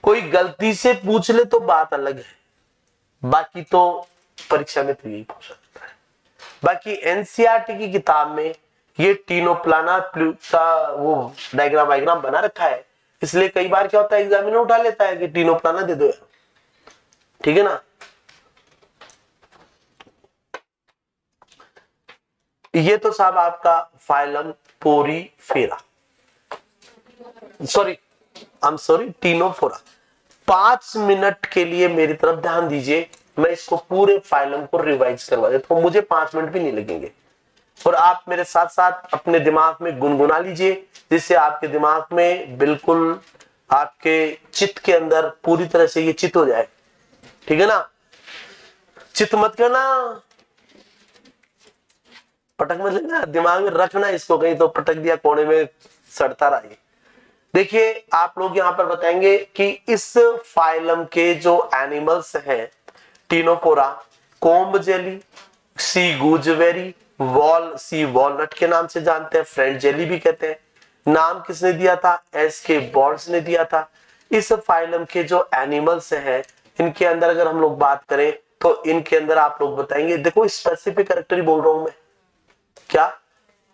कोई गलती से पूछ ले तो बात अलग है, बाकी तो परीक्षा में तो यही पूछा जाता है। बाकी एनसीईआरटी की किताब में ये टीनोप्लाना का वो डायग्राम बना रखा है, इसलिए कई बार क्या होता है एग्जामिनर उठा लेता है कि टीनोप्लाना दे दो यार, ठीक है ना। ये तो साहब आपका phylum Porifera, sorry Ctenophora. 5 minute के लिए मेरी तरफ ध्यान दीजिए, मैं इसको पूरे फाइलम को रिवाइज करवा देता हूं, मुझे 5 मिनट भी नहीं लगेंगे। और आप मेरे साथ साथ अपने दिमाग में गुनगुना लीजिए, जिससे आपके दिमाग में बिल्कुल आपके चित्त के अंदर पूरी तरह से ये चित्त हो जाए, ठीक है ना। चित्त मत करना, पटक मत लेना, दिमाग में रखना इसको, कहीं तो पटक दिया कोने में सड़ता रहा। देखिए आप लोग यहां पर बताएंगे कि इस फाइलम के जो एनिमल्स हैं टीनोफोरा, कॉम्ब जेली, सी गूजबेरी, सी वॉलनट के नाम से जानते हैं, फ्रेंड जेली भी कहते हैं। नाम किसने दिया था? एस.के. बॉर्ड्स ने दिया था। इस फाइलम के जो एनिमल्स हैं इनके अंदर अगर हम लोग बात करें तो इनके अंदर आप लोग बताएंगे, देखो स्पेसिफिक कैरेक्टर बोल रहा हूं मैं, क्या?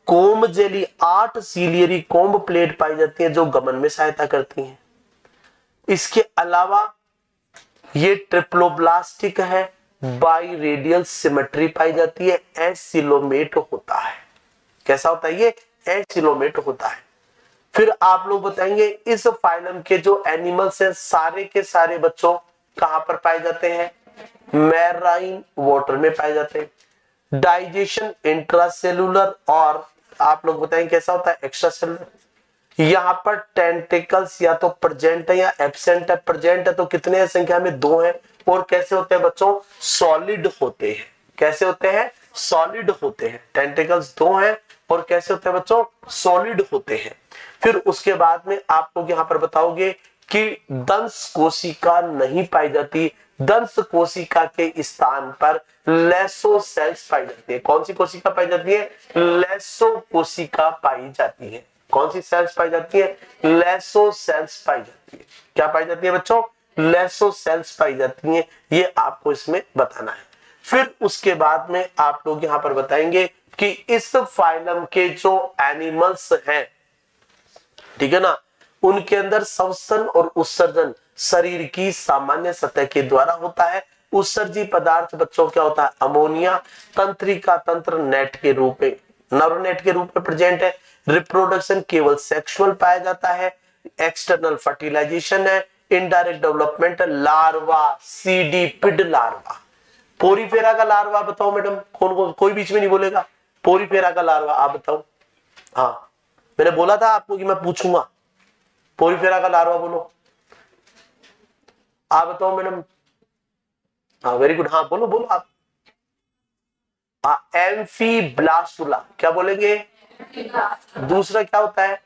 Comb jelly 8 ciliary comb plate पाई जाती है जो गमन में सहायता करती हैं। इसके अलावा ये ट्रिप्लोब्लास्टिक है, बाई रेडियल सिमेट्री पाई जाती है, एसिलोमेट होता है। कैसा होता है ये? एसिलोमेट होता है। फिर आप लोग बताएंगे इस फाइलम के जो एनिमल्स हैं सारे के सारे बच्चों कहां पर पाए जाते हैं? मैराइन वाटर में पाए जाते हैं। डाइजेशन इंट्रासेलुलर और आप लोग बताएंगे कैसा होता है? Extra cellular. यहाँ पर टेंटिकल्स या तो प्रेजेंट है या एब्सेंट है। प्रेजेंट है तो कितने हैं संख्या में? 2 हैं। और कैसे होते हैं बच्चों? सॉलिड होते हैं। कैसे होते हैं? सॉलिड होते हैं। टेंटिकल्स 2 हैं और कैसे होते हैं बच्चों? सॉलिड होते हैं। फिर उसके बाद में आप लोग यहाँ पर बताओगे कि दंश कोशिका नहीं पाई जाती। दंश कोशिका के स्थान पर लेसो सेल्स पाई जाती है। कौन सी कोशिका पाई जाती है? लेसो कोशिका पाई जाती है। कौन सी सेल्स पाई जाती है? लेसो सेल्स पाई जाती है। क्या पाई जाती है बच्चों? लेसो सेल्स पाई जाती है। ये आपको इसमें बताना है। फिर उसके बाद में आप लोग यहां पर बताएंगे कि इस फाइलम के जो एनिमल्स हैं, ठीक है ना, उनके अंदर श्वसन और उत्सर्जन शरीर की सामान्य सतह के द्वारा होता है। उत्सर्जी पदार्थ बच्चों क्या होता है? अमोनिया। तंत्रिका तंत्र नेट के रूप में न्यूरोनेट के रूप में प्रेजेंट है। रिप्रोडक्शन केवल सेक्सुअल पाया जाता है। एक्सटर्नल फर्टिलाइजेशन है। Indirect development larva, cydippid larva. Porifera का लार्वा बताओ मैडम, कौन कोई बीच में नहीं बोलेगा। पोरीफेरा का लार्वा आप बताओ। हाँ मैंने बोला था आपको कि मैं पूछूंगा। पोरीफेरा का लार्वा बोलो, आप बताओ मैडम। हाँ वेरी गुड, हाँ बोलो बोलो आप। हाँ एम्फीब्लास्टुला, क्या बोलेंगे। दूसरा क्या होता है,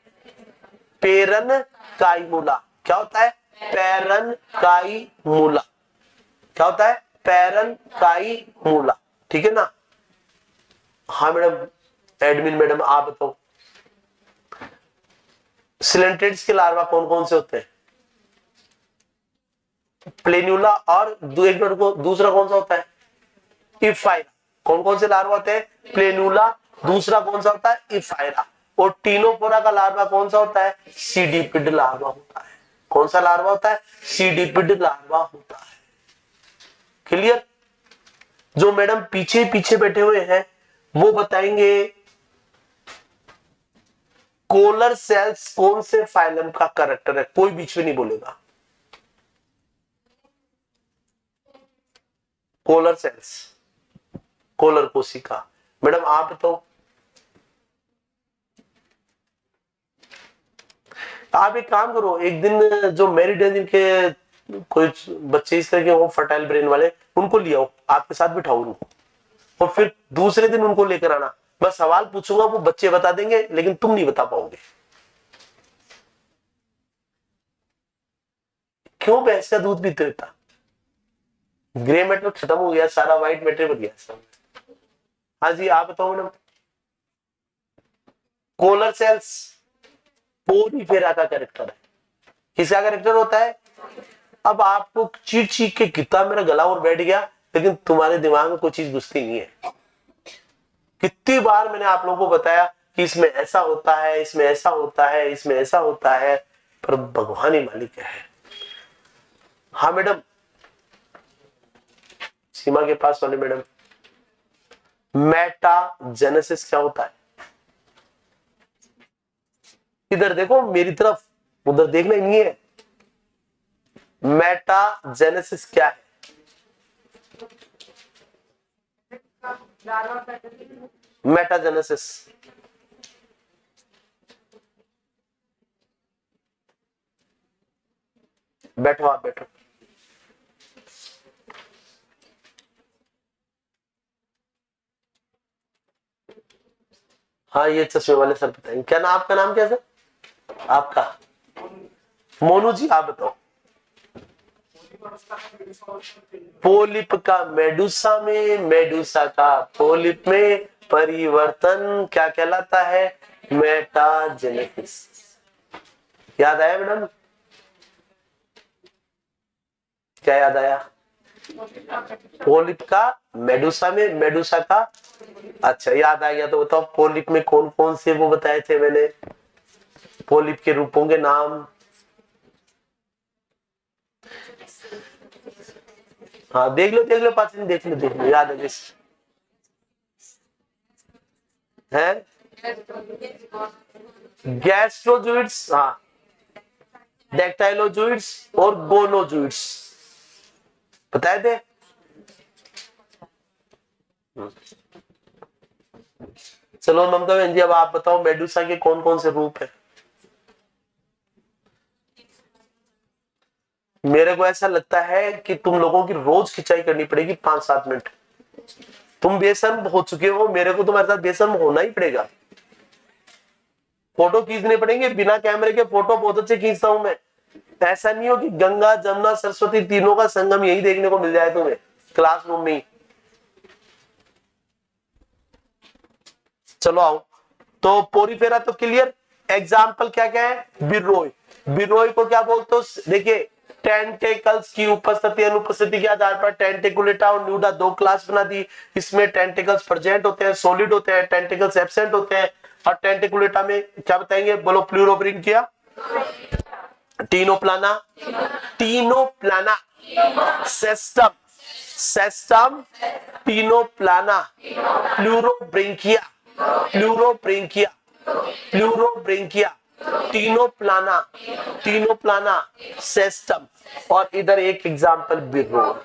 पेरनकाइमुला। क्या होता है, पेरनकाइमुला। क्या होता है, पेरनकाइमुला। ठीक है ना। हाँ मैडम, एडमिन मैडम आप बताओ, सिलेंट्रेट्स के लार्वा कौन कौन से होते हैं। प्लेन्यूला और एक मिनट को दूसरा कौन सा होता है, इफाइरा। कौन कौन से लार्वा होते हैं, प्लेन्यूला, दूसरा कौन सा होता है, इफाइरा। और टीनोफोरा का लार्वा कौन सा होता है, सीडीपिड लार्वा होता है। कौन सा लार्वा होता है, सीडीपिड लार्वा होता है। क्लियर। जो मैडम पीछे पीछे बैठे हुए हैं वो बताएंगे कोलर सेल्स कौन से फाइलम का कैरेक्टर है, कोई बीच में नहीं बोलेगा। कोलर सेल्स, कोलर कोशिका। मैडम आप बताओ। आप एक काम करो, एक दिन जो मैरिड है जिनके कोई बच्चे इस तरह के हो फर्टाइल ब्रेन वाले, उनको ले आओ, आपके साथ बिठाओ उनको, और फिर दूसरे दिन उनको लेकर आना। बस सवाल पूछूंगा, वो बच्चे बता देंगे लेकिन तुम नहीं बता पाओगे। क्यों भैंस का दूध पीते रहता, ग्रे मैटर खत्म हो गया, सारा व्हाइट मैटर बन गया सब। हाँ जी आप बताओ मैडम। कोलर सेल्स पोरीफेरा का कैरेक्टर है। किसका कैरेक्टर होता है। अब आपको चीख चीख के कितना मेरा गला और बैठ गया, लेकिन तुम्हारे दिमाग में कोई चीज घुसती नहीं है। कितनी बार मैंने आप लोगों को बताया कि इसमें ऐसा होता है, इसमें ऐसा होता है, इसमें ऐसा होता है, पर भगवान ही मालिक है। हाँ मैडम, सीमा के पास वाले मैडम, मेटाजेनेसिस क्या होता है। इधर देखो मेरी तरफ, उधर देखना ही नहीं है। मेटाजेनेसिस क्या है। मेटाजेनेसिस बैठो आप बैठो। हाँ ये चश्मे वाले सर बताएंगे। क्या नाम, आपका नाम क्या सर, आपका मोनू जी आप बताओ। पोलिप का मेडुसा में, मेडुसा का पोलिप में परिवर्तन क्या कहलाता है, मेटाजेनेसिस। याद आया मैडम, क्या याद आया। पोलिप का मेडुसा में, मेडुसा का, अच्छा याद आ गया। तो बताओ पोलिप में कौन कौन से वो बताए थे मैंने, पोलिप के रूपों के नाम। हाँ देख लो पाचन, देख लो याद है हैं। गैस्ट्रोजोइड्स, हाँ डेक्टाइलोजोइड्स और गोनोजोइड्स बताए थे। चलो ममता बहन जी अब आप बताओ मेडुसा के कौन कौन से रूप है। मेरे को ऐसा लगता है कि तुम लोगों की रोज खिंचाई करनी पड़ेगी 5-7 मिनट। तुम बेशर्म हो चुके हो, मेरे को तुम्हारे साथ बेशर्म होना ही पड़ेगा। फोटो खींचने पड़ेंगे, बिना कैमरे के फोटो बहुत अच्छे खींचता हूं मैं। ऐसा नहीं हो कि गंगा जमुना सरस्वती तीनों का संगम यही देखने को मिल जाए तुम्हें क्लासरूम में ही। चलो आओ, तो पोरीफेरा तो क्लियर। एग्जाम्पल क्या क्या है, बिरोय। बिरोय को क्या बोलते हो, देखिए टेंटेकल्स की उपस्थिति अनुपस्थिति के आधार पर टेंटिकुलेटा और न्यूडा 2 क्लास बना दी। इसमें टेंटिकल्स प्रेजेंट होते हैं, सॉलिड होते हैं, टेंटिकल्स एब्सेंट होते हैं। और टेंटिकुलेटा में क्या बताएंगे, बोलो pleurobrachia, ctenoplana, ctenoplana, cestum, ctenoplana, pleurobrachia, pleurobrachia, pleurobrachia, ctenoplana, ctenoplana, cestum, और इधर एक एग्जांपल बिरोल।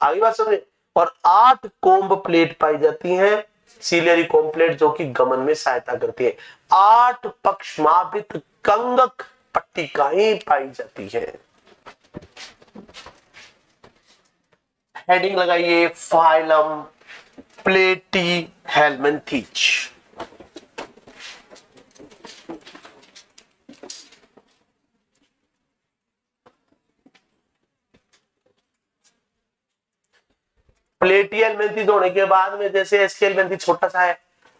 आगे बात समझे। और 8 कोम्ब प्लेट पाई जाती हैं, सीलियरी कोम्ब प्लेट, जो कि गमन में सहायता करती है। 8 पक्षमाभित कंगक पट्टिकाएं पाई जाती है। हेडिंग लगाइए, फाइलम प्लेटीहेल्मिन्थीज। प्लेटीहेल्मिन्थीज होने के बाद में जैसे एस्केहेल्मिन्थीज छोटा सा है,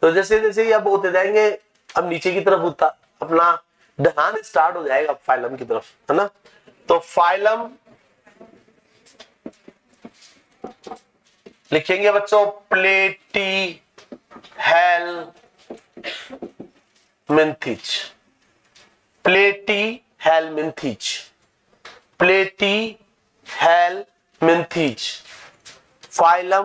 तो जैसे जैसे ये अब होते जाएंगे, अब नीचे की तरफ होता अपना ढलान स्टार्ट हो जाएगा फाइलम की तरफ, है ना। तो फाइलम लिखेंगे बच्चों Platyhelminthes, Platyhelminthes, Platyhelminthes, phylum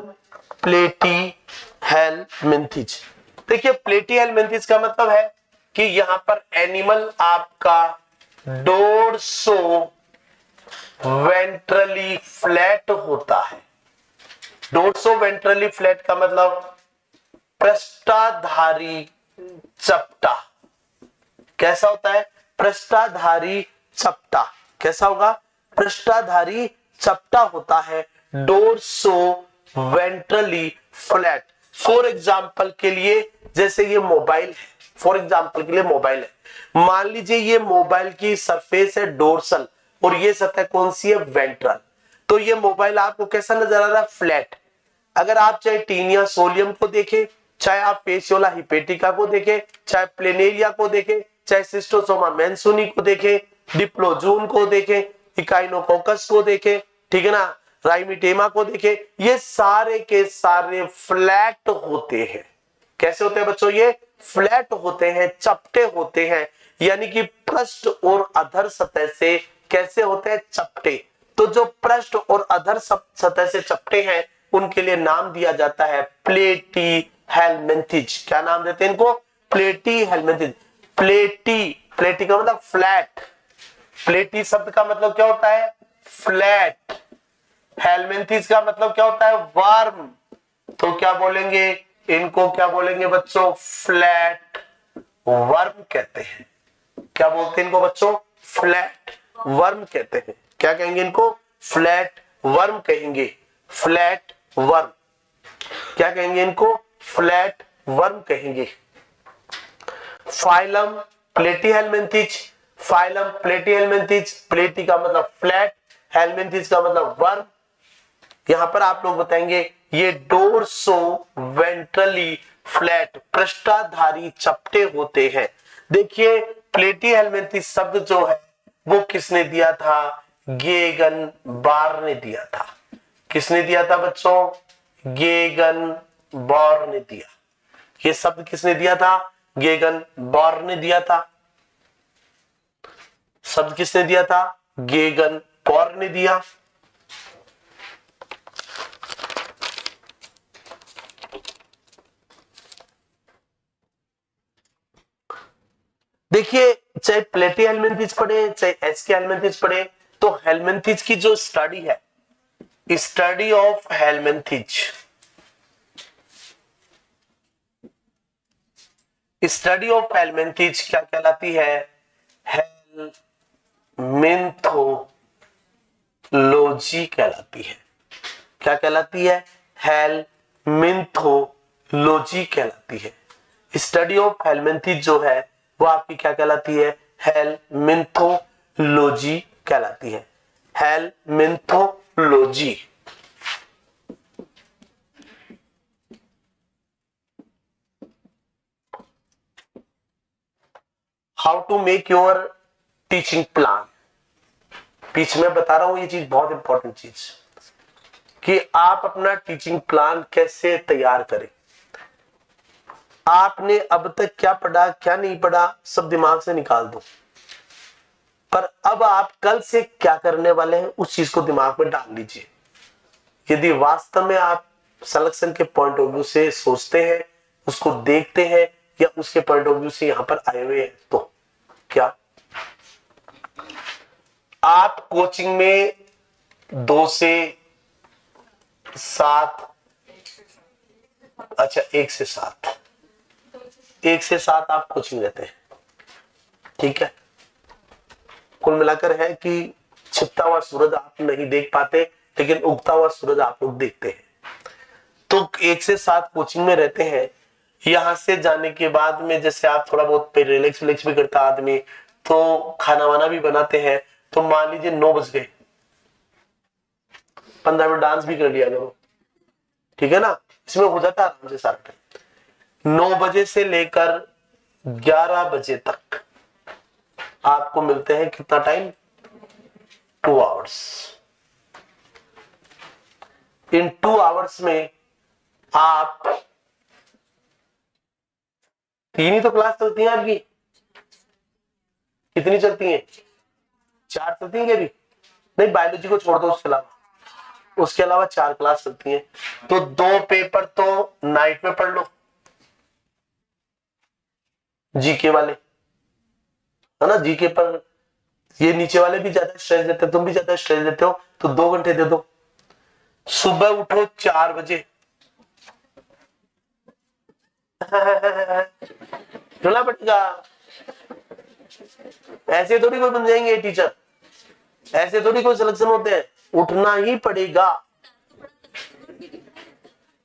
Platyhelminthes. देखिए प्लेटीहेल्मिन्थीज का मतलब है कि यहां पर एनिमल आपका डोर्सो वेंट्रली फ्लैट होता है। डोर्सो वेंट्रली फ्लैट का मतलब पृष्ठधारी चपटा। कैसा होता है? पृष्ठधारी चपटा। कैसा होगा? पृष्ठधारी चपटा होता है, dorso ventrally flat. For example के लिए जैसे ये मोबाइल है, फॉर एग्जाम्पल के लिए मोबाइल है, मान लीजिए ये मोबाइल की सरफेस है डोर्सल और ये सतह कौन सी है? वेंट्रल। तो ये मोबाइल आपको कैसा नजर आ रहा है? फ्लैट। अगर आप चाहे टीनिया सोलियम को देखें, चाहे आप फेसियोला हिपेटिका को देखें, चाहे प्लेनेरिया को देखें, चाहे सिस्टोसोमा मेंसुनी को देखें, डिप्लोजून को देखें, इकाइनोकोकस को देखें, ठीक है ना, राइमिटेमा को देखें, ये सारे के सारे फ्लैट होते हैं। कैसे होते हैं बच्चों? ये फ्लैट होते हैं, चपटे होते हैं, यानी कि पृष्ठ और अधर सतह से कैसे होते हैं? चपटे। तो जो पृष्ठ और अधर सतह से चपटे हैं उनके लिए नाम दिया जाता है प्लेटीहेल्मिन्थीज। क्या नाम देते हैं इनको? प्लेटीहेल्मिन्थीज। प्लेटी का मतलब फ्लैट, प्लेटी शब्द का मतलब क्या होता है? फ्लैट। हेल्मिन्थीज का मतलब क्या होता है? वर्म। तो क्या बोलेंगे इनको? क्या बोलेंगे बच्चों? फ्लैट वर्म कहते हैं। क्या बोलते हैं इनको बच्चों? फ्लैट वर्म कहते हैं। क्या कहेंगे इनको? फ्लैट वर्म कहेंगे। फ्लैट वर्म क्या कहेंगे इनको? फ्लैट वर्म कहेंगे। फाइलम प्लेटीहेल्मिन्थीज, फाइलम प्लेटीहेल्मिन्थीज, प्लेटी का मतलब फ्लैट, हेल्मिन्थीज का मतलब वर्म। यहां पर आप लोग बताएंगे ये डोर्सो वेंट्रली फ्लैट पृष्ठधारी चपटे होते हैं। देखिए प्लेटीहेल्मिन्थीज शब्द जो है वो किसने दिया था? गेगन बार ने दिया था। किसने दिया था बच्चों? गेगन बार ने दिया। ये शब्द किसने दिया था? गेगन बार ने दिया था। शब्द किसने दिया था? गेगन बार ने दिया। देखिए चाहे प्लेटीहेल्मिन्थीज पढ़े चाहे एस्केहेल्मिन्थीज पढ़े, तो हेल्मिन्थीज की जो स्टडी है, स्टडी ऑफ हेल्मिन्थीज, स्टडी ऑफ हेल्मिन्थीज क्या कहलाती है? हेल्मिन्थोलॉजी कहलाती है। क्या कहलाती है? हेल्मिन्थोलॉजी कहलाती है। स्टडी ऑफ हेल्मिन्थीज जो है वो आपकी क्या कहलाती है? हेल्मिन्थोलॉजी कहलाती है। Helminthology. How to make your teaching plan. बीच में बता रहा हूं ये चीज बहुत इंपॉर्टेंट चीज, कि आप अपना टीचिंग प्लान कैसे तैयार करें। आपने अब तक क्या पढ़ा क्या नहीं पढ़ा सब दिमाग से निकाल दो, पर अब आप कल से क्या करने वाले हैं उस चीज को दिमाग में डाल लीजिए। यदि वास्तव में आप सिलेक्शन के पॉइंट ऑफ व्यू से सोचते हैं उसको देखते हैं या उसके पॉइंट ऑफ व्यू से यहां पर आए हुए हैं। तो क्या आप कोचिंग में 2 से 7, अच्छा 1 से 7, 1 से 7 आप कोचिंग लेते हैं, ठीक है। कुल मिलाकर है कि छिपता हुआ सूरज आप नहीं देख पाते, लेकिन उगता हुआ सूरज आप लोग देखते हैं। तो 1 से 7 कोचिंग में रहते हैं। यहां से जाने के बाद में जैसे आप थोड़ा बहुत रिलैक्स भी करता आदमी, तो खाना वाना भी बनाते हैं। तो मान लीजिए 9 बज गए, 15 मिनट डांस भी कर लिया करो, ठीक है ना, इसमें हो जाता है आराम से सारा टाइम। 9 बजे से लेकर 11 बजे तक आपको मिलते हैं कितना टाइम, 2 आवर्स। इन 2 आवर्स में आप 3 ही तो क्लास चलती है आपकी, कितनी चलती है, 4 चलती है भी नहीं, बायोलॉजी को छोड़ दो, उसके अलावा 4 क्लास चलती हैं। तो 2 पेपर तो नाइट में पढ़ लो, जीके वाले, है ना, जीके पर ये नीचे वाले भी ज्यादा स्ट्रेस देते हैं, तुम भी ज्यादा स्ट्रेस देते हो, तो 2 घंटे दे दो। सुबह उठो 4 बजे चलना पड़ेगा, ऐसे थोड़ी कोई बन जाएंगे टीचर, ऐसे थोड़ी कोई सिलेक्शन होते हैं, उठना ही पड़ेगा।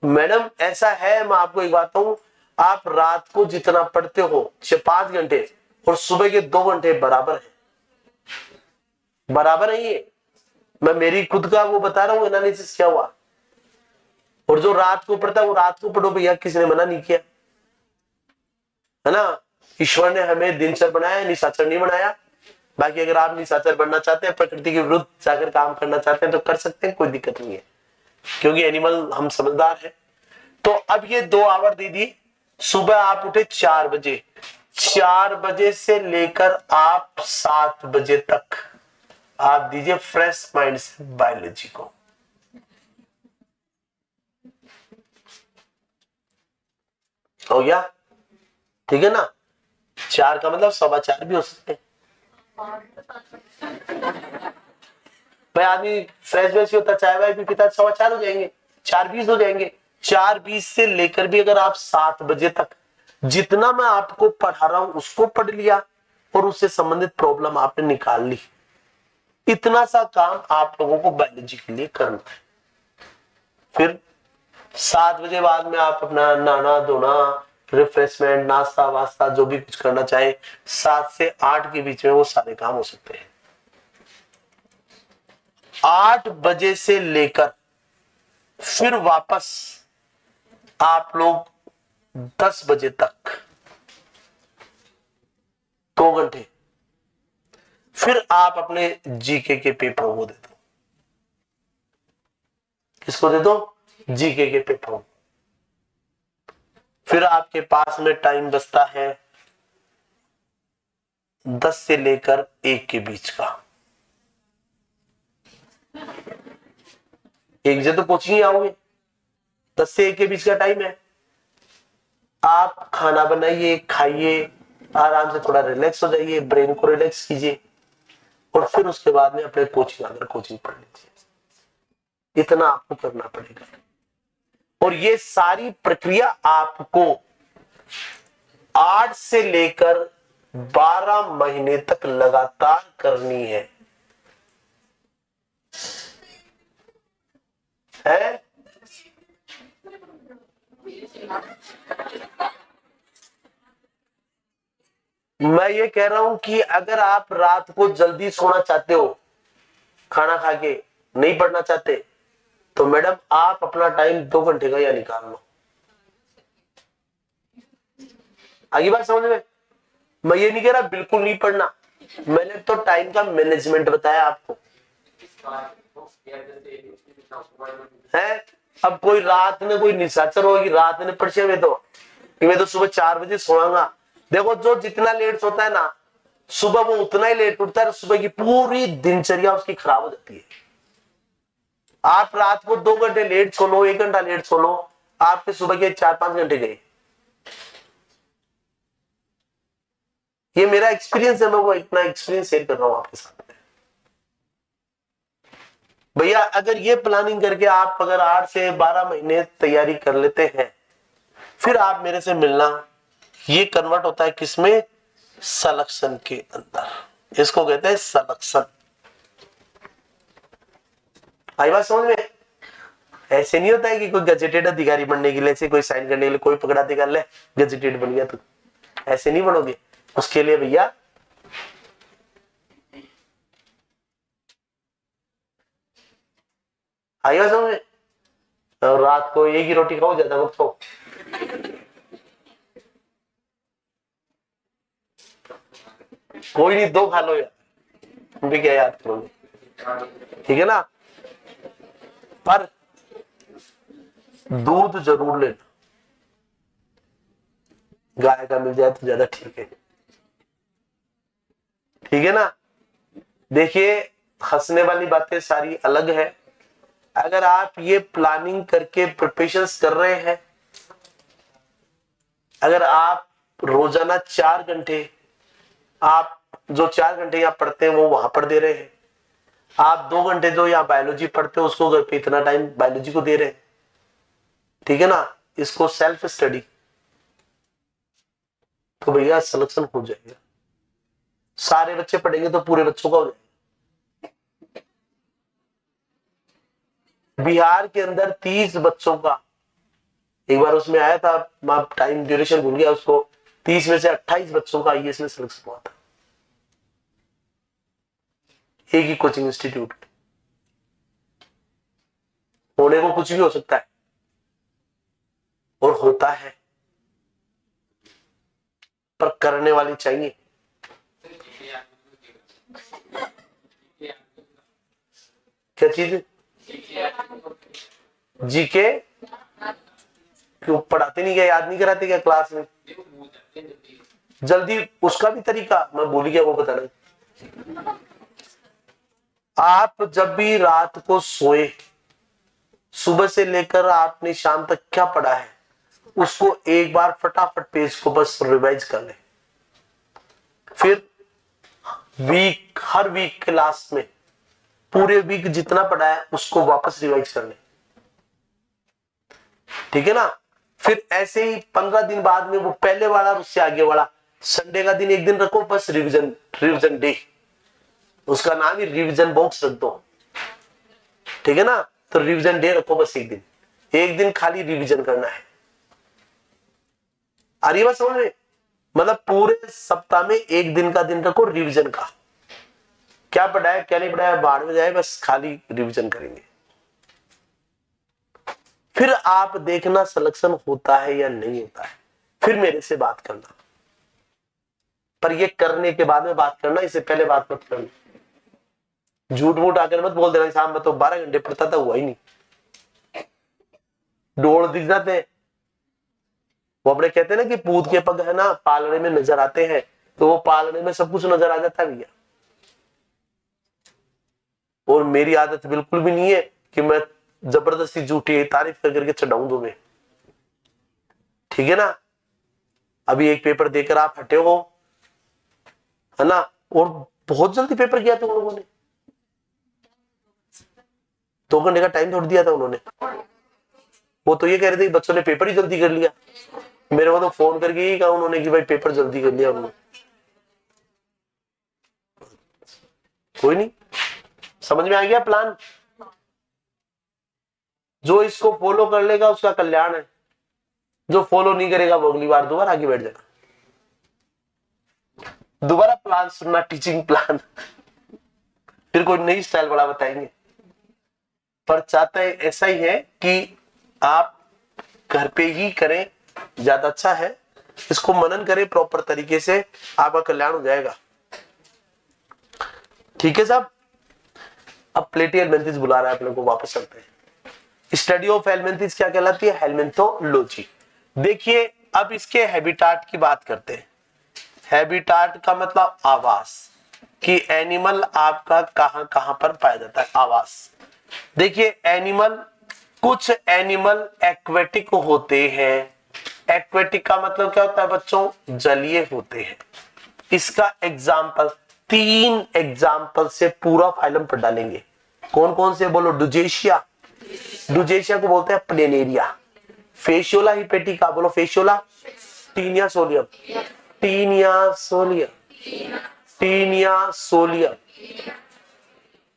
मैडम ऐसा है, मैं आपको एक बात कहूं, आप रात को जितना पढ़ते हो 5 घंटे और सुबह के 2 घंटे बराबर है, बराबर है ये। मैं मेरी खुद का वो बता रहा हूं, एनालिसिस क्या हुआ। और जो रात को पढ़ता है वो रात को पढ़ो भैया, किसी ने मना नहीं किया, है ना। ईश्वर ने हमें दिनचर बनाया, निशाचर नहीं बनाया। बाकी अगर आप निशाचर बनना चाहते हैं, प्रकृति के विरुद्ध जाकर काम करना चाहते हैं, तो कर सकते हैं, कोई दिक्कत नहीं है, क्योंकि एनिमल हम समझदार हैं। तो अब ये 2 आवर दे दी। सुबह आप उठे 4 बजे, 4 बजे से लेकर आप 7 बजे तक आप दीजिए फ्रेश माइंड से बायोलॉजी को। हो गया, ठीक है ना। 4 का मतलब 4:15 भी हो सकते हैं भाई। आदमी फ्रेश वेश होता, चाय वाय भी पीता, 4:15 हो जाएंगे, 4:20 हो जाएंगे। 4:20 से लेकर भी अगर आप 7 बजे तक जितना मैं आपको पढ़ा रहा हूं उसको पढ़ लिया और उससे संबंधित प्रॉब्लम आपने निकाल ली, इतना सा काम आप लोगों को बायोलॉजी के लिए करना है। फिर 7 बजे बाद में आप अपना नहाना धोना, रिफ्रेशमेंट, नाश्ता वास्ता जो भी कुछ करना चाहे, 7 से 8 के बीच में वो सारे काम हो सकते हैं। 8 बजे से लेकर फिर वापस आप लोग 10 बजे तक 2 घंटे, फिर आप अपने जीके के पेपरों को दे दो। किसको दे दो, जीके के पेपरों। फिर आपके पास में टाइम बचता है 10 से लेकर 1 के बीच का। 1 बजे तो कोचिंग ही आओगे, 10 से 1 के बीच का टाइम है। आप खाना बनाइए, खाइए, आराम से थोड़ा रिलैक्स हो जाइए, ब्रेन को रिलैक्स कीजिए, और फिर उसके बाद में अपने कोचिंग आकर कोचिंग पढ़ लीजिए। इतना आपको करना पड़ेगा। और ये सारी प्रक्रिया आपको 8 से लेकर 12 महीने तक लगातार करनी है। मैं ये कह रहा हूं कि अगर आप रात को जल्दी सोना चाहते हो, खाना खा के नहीं पढ़ना चाहते, तो मैडम आप अपना टाइम 2 घंटे का या निकाल लो। आगे बात समझ में। मैं ये नहीं कह रहा बिल्कुल नहीं पढ़ना, मैंने तो टाइम का मैनेजमेंट बताया आपको है। अब कोई रात में कोई निशाचर होगी, रात में पढ़े में तो मैं तो सुबह 4 बजे सोऊंगा। देखो जो जितना लेट सोता है ना, सुबह वो उतना ही लेट उठता है, सुबह की पूरी दिनचर्या उसकी खराब हो जाती है। आप रात को 2 घंटे लेट सो लो, 1 घंटा लेट सो लो, आपके सुबह के 4-5 घंटे गए। ये मेरा एक्सपीरियंस है, मैं वो इतना एक्सपीरियंस शेयर कर रहा हूं आपके साथ। भैया अगर ये प्लानिंग करके आप अगर 8 से 12 महीने तैयारी कर लेते हैं, फिर आप मेरे से मिलना, ये कन्वर्ट होता है किसमें? सिलेक्शन के अंदर। इसको कहते हैं सिलेक्शन। आई बात समझ में? ऐसे नहीं होता है कि कोई गजेटेड अधिकारी बनने के लिए, ऐसे कोई साइन करने के लिए कोई पकड़ा देगा, ले गजेटेड बन गया, तो ऐसे नहीं बनोगे। उसके लिए भैया आई बात समझ में? और रात को एक ही रोटी खाओ, ज्यादा मत खाओ। कोई नहीं, 2 खा लो यार, भी क्या याद करोगे, ठीक है ना। पर दूध जरूर लेना, गाय का मिल जाए तो ज्यादा ठीक है, ठीक है ना। देखिए हंसने वाली बातें सारी अलग है। अगर आप ये प्लानिंग करके प्रिपरेशंस कर रहे हैं, अगर आप रोजाना 4 घंटे, आप जो 4 घंटे यहाँ पढ़ते हैं वो वहां पर दे रहे हैं, आप 2 घंटे जो यहाँ बायोलॉजी पढ़ते हो उसको घर पे इतना टाइम बायोलॉजी को दे रहे हैं, ठीक है ना। इसको सेल्फ स्टडी, तो भैया सिलेक्शन हो जाएगा। सारे बच्चे पढ़ेंगे तो पूरे बच्चों का हो जाएगा। बिहार के अंदर 30 बच्चों का, एक बार उसमें आया था, टाइम ड्यूरेशन भूल गया उसको, 30 में से 28 बच्चों का आईएएस में सिलेक्शन हुआ था, एक ही कोचिंग इंस्टीट्यूट। होने को कुछ भी हो सकता है और होता है, पर करने वाली चाहिए। क्या चीज? जीके क्यों पढ़ाते नहीं क्या, याद नहीं कराते क्या क्लास में? जल्दी, उसका भी तरीका मैं भूल गया वो बताना। आप जब भी रात को सोए, सुबह से लेकर आपने शाम तक क्या पढ़ा है उसको एक बार फटाफट पेज को बस रिवाइज कर ले। फिर हर वीक के लास्ट में पूरे वीक जितना पढ़ा है उसको वापस रिवाइज कर ले, ठीक है ना। फिर ऐसे ही 15 दिन बाद में वो पहले वाला और उससे आगे वाला, संडे का दिन एक दिन रखो बस रिवीजन डे, उसका नाम ही रिवीजन बॉक्स रख दो, ठीक है ना। तो रिवीजन डे रखो बस, एक दिन खाली रिवीजन करना है। आ रही बात समझ में? मतलब पूरे सप्ताह में एक दिन का दिन रखो रिवीजन का, क्या पढ़ा है क्या नहीं पढ़ा है बाहर में जाए, बस खाली रिवीजन करेंगे। फिर आप देखना सिलेक्शन होता है या नहीं होता है, फिर मेरे से बात करना। पर ये करने के बाद में बात करना, इससे पहले बात मत करना। झूठ मूठ आकर मत बोल देना साहब मैं तो 12 घंटे पढ़ता था, हुआ ही नहीं। डोल दिख जाते, वो अपने कहते हैं ना कि पूत के पग है ना पालने में नजर आते हैं, तो वो पालने में सब कुछ नजर आ जाता है भैया। और मेरी आदत बिल्कुल भी नहीं है कि मैं जबरदस्ती झूठी तारीफ करके चढ़ाऊं दो में, ठीक है ना। अभी एक पेपर देकर आप हटे हो, है ना, और बहुत जल्दी पेपर किया था उन लोगों ने, 2 घंटे का टाइम थोड़ा दिया था उन्होंने। वो तो ये कह रहे थे कि बच्चों ने पेपर ही जल्दी कर लिया, मेरे को तो फोन करके ही कहा उन्होंने कि भाई पेपर जल्दी कर लिया उन्होंने। कोई नहीं, समझ में आ गया प्लान? जो इसको फॉलो कर लेगा उसका कल्याण है, जो फॉलो नहीं करेगा वो अगली बार दोबारा आगे बैठ जाएगा। दोबारा प्लान सुनना, टीचिंग प्लान, फिर कोई नई स्टाइल बड़ा बताएंगे। पर चाहते हैं ऐसा ही है कि आप घर पे ही करें, ज्यादा अच्छा है। इसको मनन करें प्रॉपर तरीके से, आपका कल्याण हो जाएगा, ठीक है साहब। अब प्लेटी हेलमिंथिस बुला रहा है अपने को, वापस चलते हैं। स्टडी ऑफ हेलमिंथिस क्या कहलाती है? हेलमिंथोलॉजी। देखिए अब इसके हैबिटाट की बात करते हैं। हैबिटाट का मतलब आवास, कि एनिमल आपका कहां कहां पर पाया जाता है, आवास। देखिए एनिमल, कुछ एनिमल एक्वेटिक होते हैं। एक्वेटिक का मतलब क्या होता है बच्चों? जलीय होते हैं। इसका एग्जाम्पल, 3 एग्जाम्पल से पूरा फाइलम पढ़ डालेंगे। कौन कौन से बोलो? डुजेशिया, डुजेशिया को बोलते हैं प्लेनेरिया। फेशियोला हिपेटिका, बोलो Fasciola. Taenia solium, Taenia solium, Taenia solium,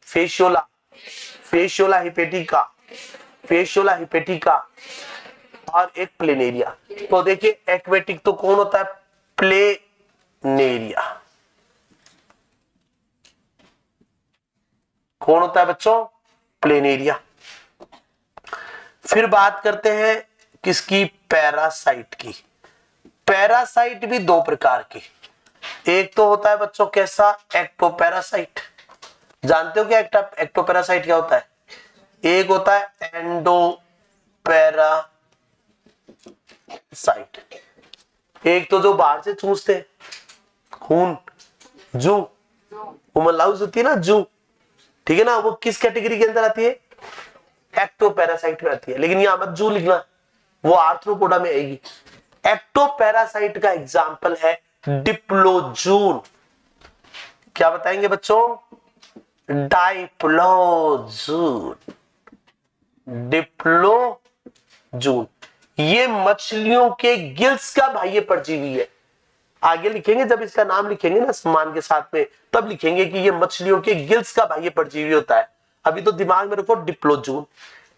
Fasciola, Fasciola hepatica, Fasciola hepatica, और एक प्लेनेरिया। तो देखिए एक्वेटिक तो कौन होता है? प्लेनेरिया। कौन होता है बच्चों? प्लेनेरिया। फिर बात करते हैं किसकी? पैरासाइट की। पैरासाइट भी 2 प्रकार की। एक तो होता है बच्चों कैसा? एक्टोपैरासाइट। जानते हो क्या एक्टोपैरासाइट क्या होता है? एक होता है एंडोपैरासाइट, एक तो जो बाहर से चूसते हैं, खून, जू, उमलाउज होती है ना, जू, ठीक है ना, वो किस कैटेगरी के अंदर आती है? एक्टोपैरासाइट में आती है। लेकिन यहां मत जू लिखना, वो आर्थ्रोपोडा में आएगी। एक्टोपैरासाइट का एग्जाम्पल है डिप्लोजून। क्या बताएंगे बच्चों? डाइप्लोजून, डिप्लोजून। ये मछलियों के गिल्स का बाह्य परजीवी है। आगे लिखेंगे, जब इसका नाम लिखेंगे ना सम्मान के साथ में, तब लिखेंगे कि ये मछलियों के गिल्स का बाह्य परजीवी होता है। अभी तो दिमाग में रखो डिप्लोजून।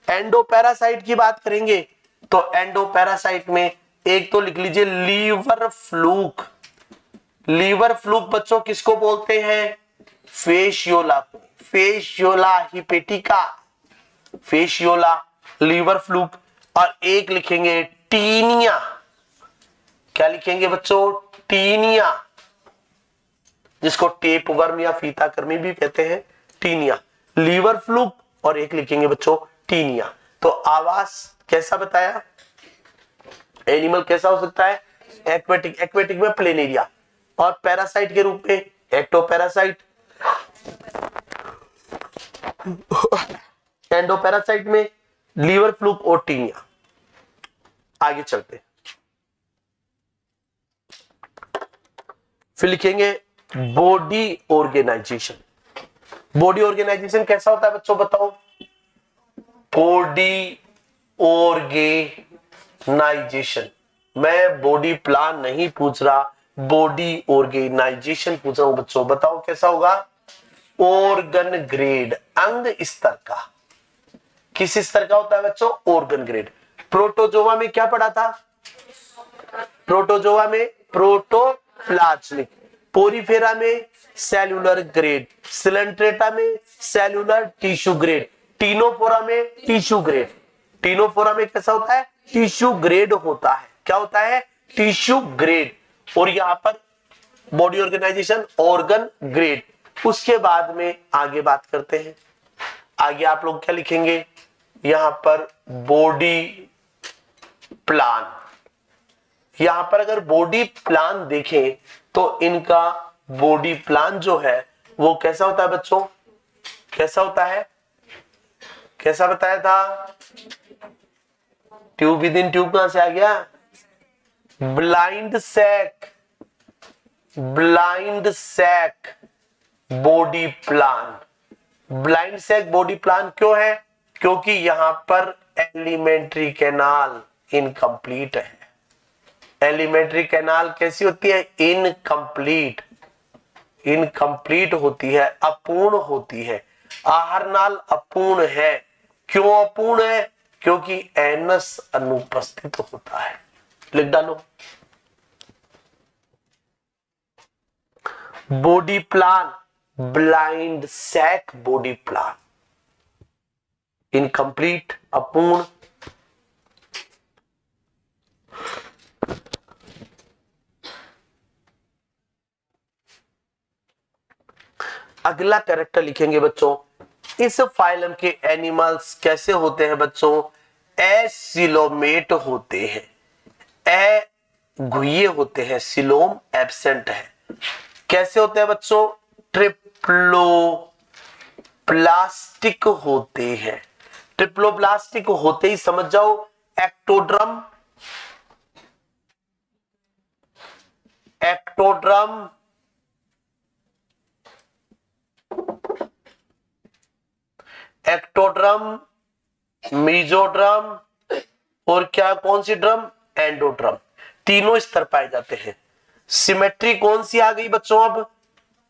एंडोपैरासाइट की बात करेंगे तो एंडोपैरासाइट में एक तो लिख लीजिए लीवर फ्लूक। लीवर फ्लूक बच्चों किसको बोलते हैं? फेशियोला को, Fasciola hepatica, Fasciola, liver fluke. और एक लिखेंगे टीनिया। क्या लिखेंगे बच्चों? टीनिया, जिसको टेप वर्म या फीता कर्मी भी कहते हैं, टीनिया। लीवर फ्लूक और एक लिखेंगे बच्चों टीनिया। तो आवास कैसा बताया? एनिमल कैसा हो सकता है? एक्वेटिक, एक्वेटिक में प्लेनेरिया। और पैरासाइट के रूप में एक्टोपैरासाइट, एंडोपैरासाइट में लीवर फ्लूक और टीनिया। आगे चलते, फिर लिखेंगे बॉडी ऑर्गेनाइजेशन। बॉडी ऑर्गेनाइजेशन कैसा होता है बच्चों बताओ? बॉडी ऑर्गेनाइजेशन, मैं बॉडी प्लान नहीं पूछ रहा, बॉडी ऑर्गेनाइजेशन पूछ रहा हूं बच्चों। बताओ कैसा होगा? ऑर्गन ग्रेड, अंग स्तर का। किस स्तर का होता है बच्चों? Organ grade. प्रोटोजोआ में क्या पढ़ा था? प्रोटोजोआ में प्रोटोप्लाज्मिक, पोरीफेरा में सेल्यूलर ग्रेड, सिलेंट्रेटा में सेल्यूलर टिश्यू ग्रेड, टीनोफोरा में टिश्यू ग्रेड। टीनोफोरा में कैसा होता है? टिश्यू ग्रेड होता है। क्या होता है? Tissue grade. और यहां पर बॉडी ऑर्गेनाइजेशन ऑर्गन ग्रेड। उसके बाद में आगे बात करते हैं। आगे आप लोग क्या लिखेंगे? यहां पर बॉडी प्लान। यहां पर अगर बॉडी प्लान देखें तो इनका बॉडी प्लान जो है वो कैसा होता है बच्चों? कैसा होता है? कैसा बताया था? ट्यूब विद इन ट्यूब कहां से आ गया? Blind sac, blind sac body plan. Blind sac body plan क्यों है? क्योंकि यहां पर एलिमेंट्री कैनाल इनकम्प्लीट है। एलिमेंट्री कैनाल कैसी होती है? इनकम्प्लीट, इनकम्प्लीट होती है, अपूर्ण होती है। आहार नाल अपूर्ण है। क्यों अपूर्ण है? क्योंकि एनस अनुपस्थित होता है। लिख डालो body plan, blind sac body plan, incomplete, अपूर्ण। अगला कैरेक्टर लिखेंगे बच्चों। इस फाइलम के एनिमल्स कैसे होते हैं बच्चों? एसिलोमेट होते हैं, घुइये होते हैं, सिलोम एब्सेंट है। कैसे होते हैं बच्चों? ट्रिप्लोप्लास्टिक होते हैं। ट्रिप्लोप्लास्टिक होते ही समझ जाओ एक्टोड्रम, एक्टोड्रम एक्टोड्रम, मीजोड्रम और क्या, कौन सी ड्रम, एंडोड्रम, तीनों स्तर पाए जाते हैं। सिमेट्री कौन सी आ गई बच्चों अब,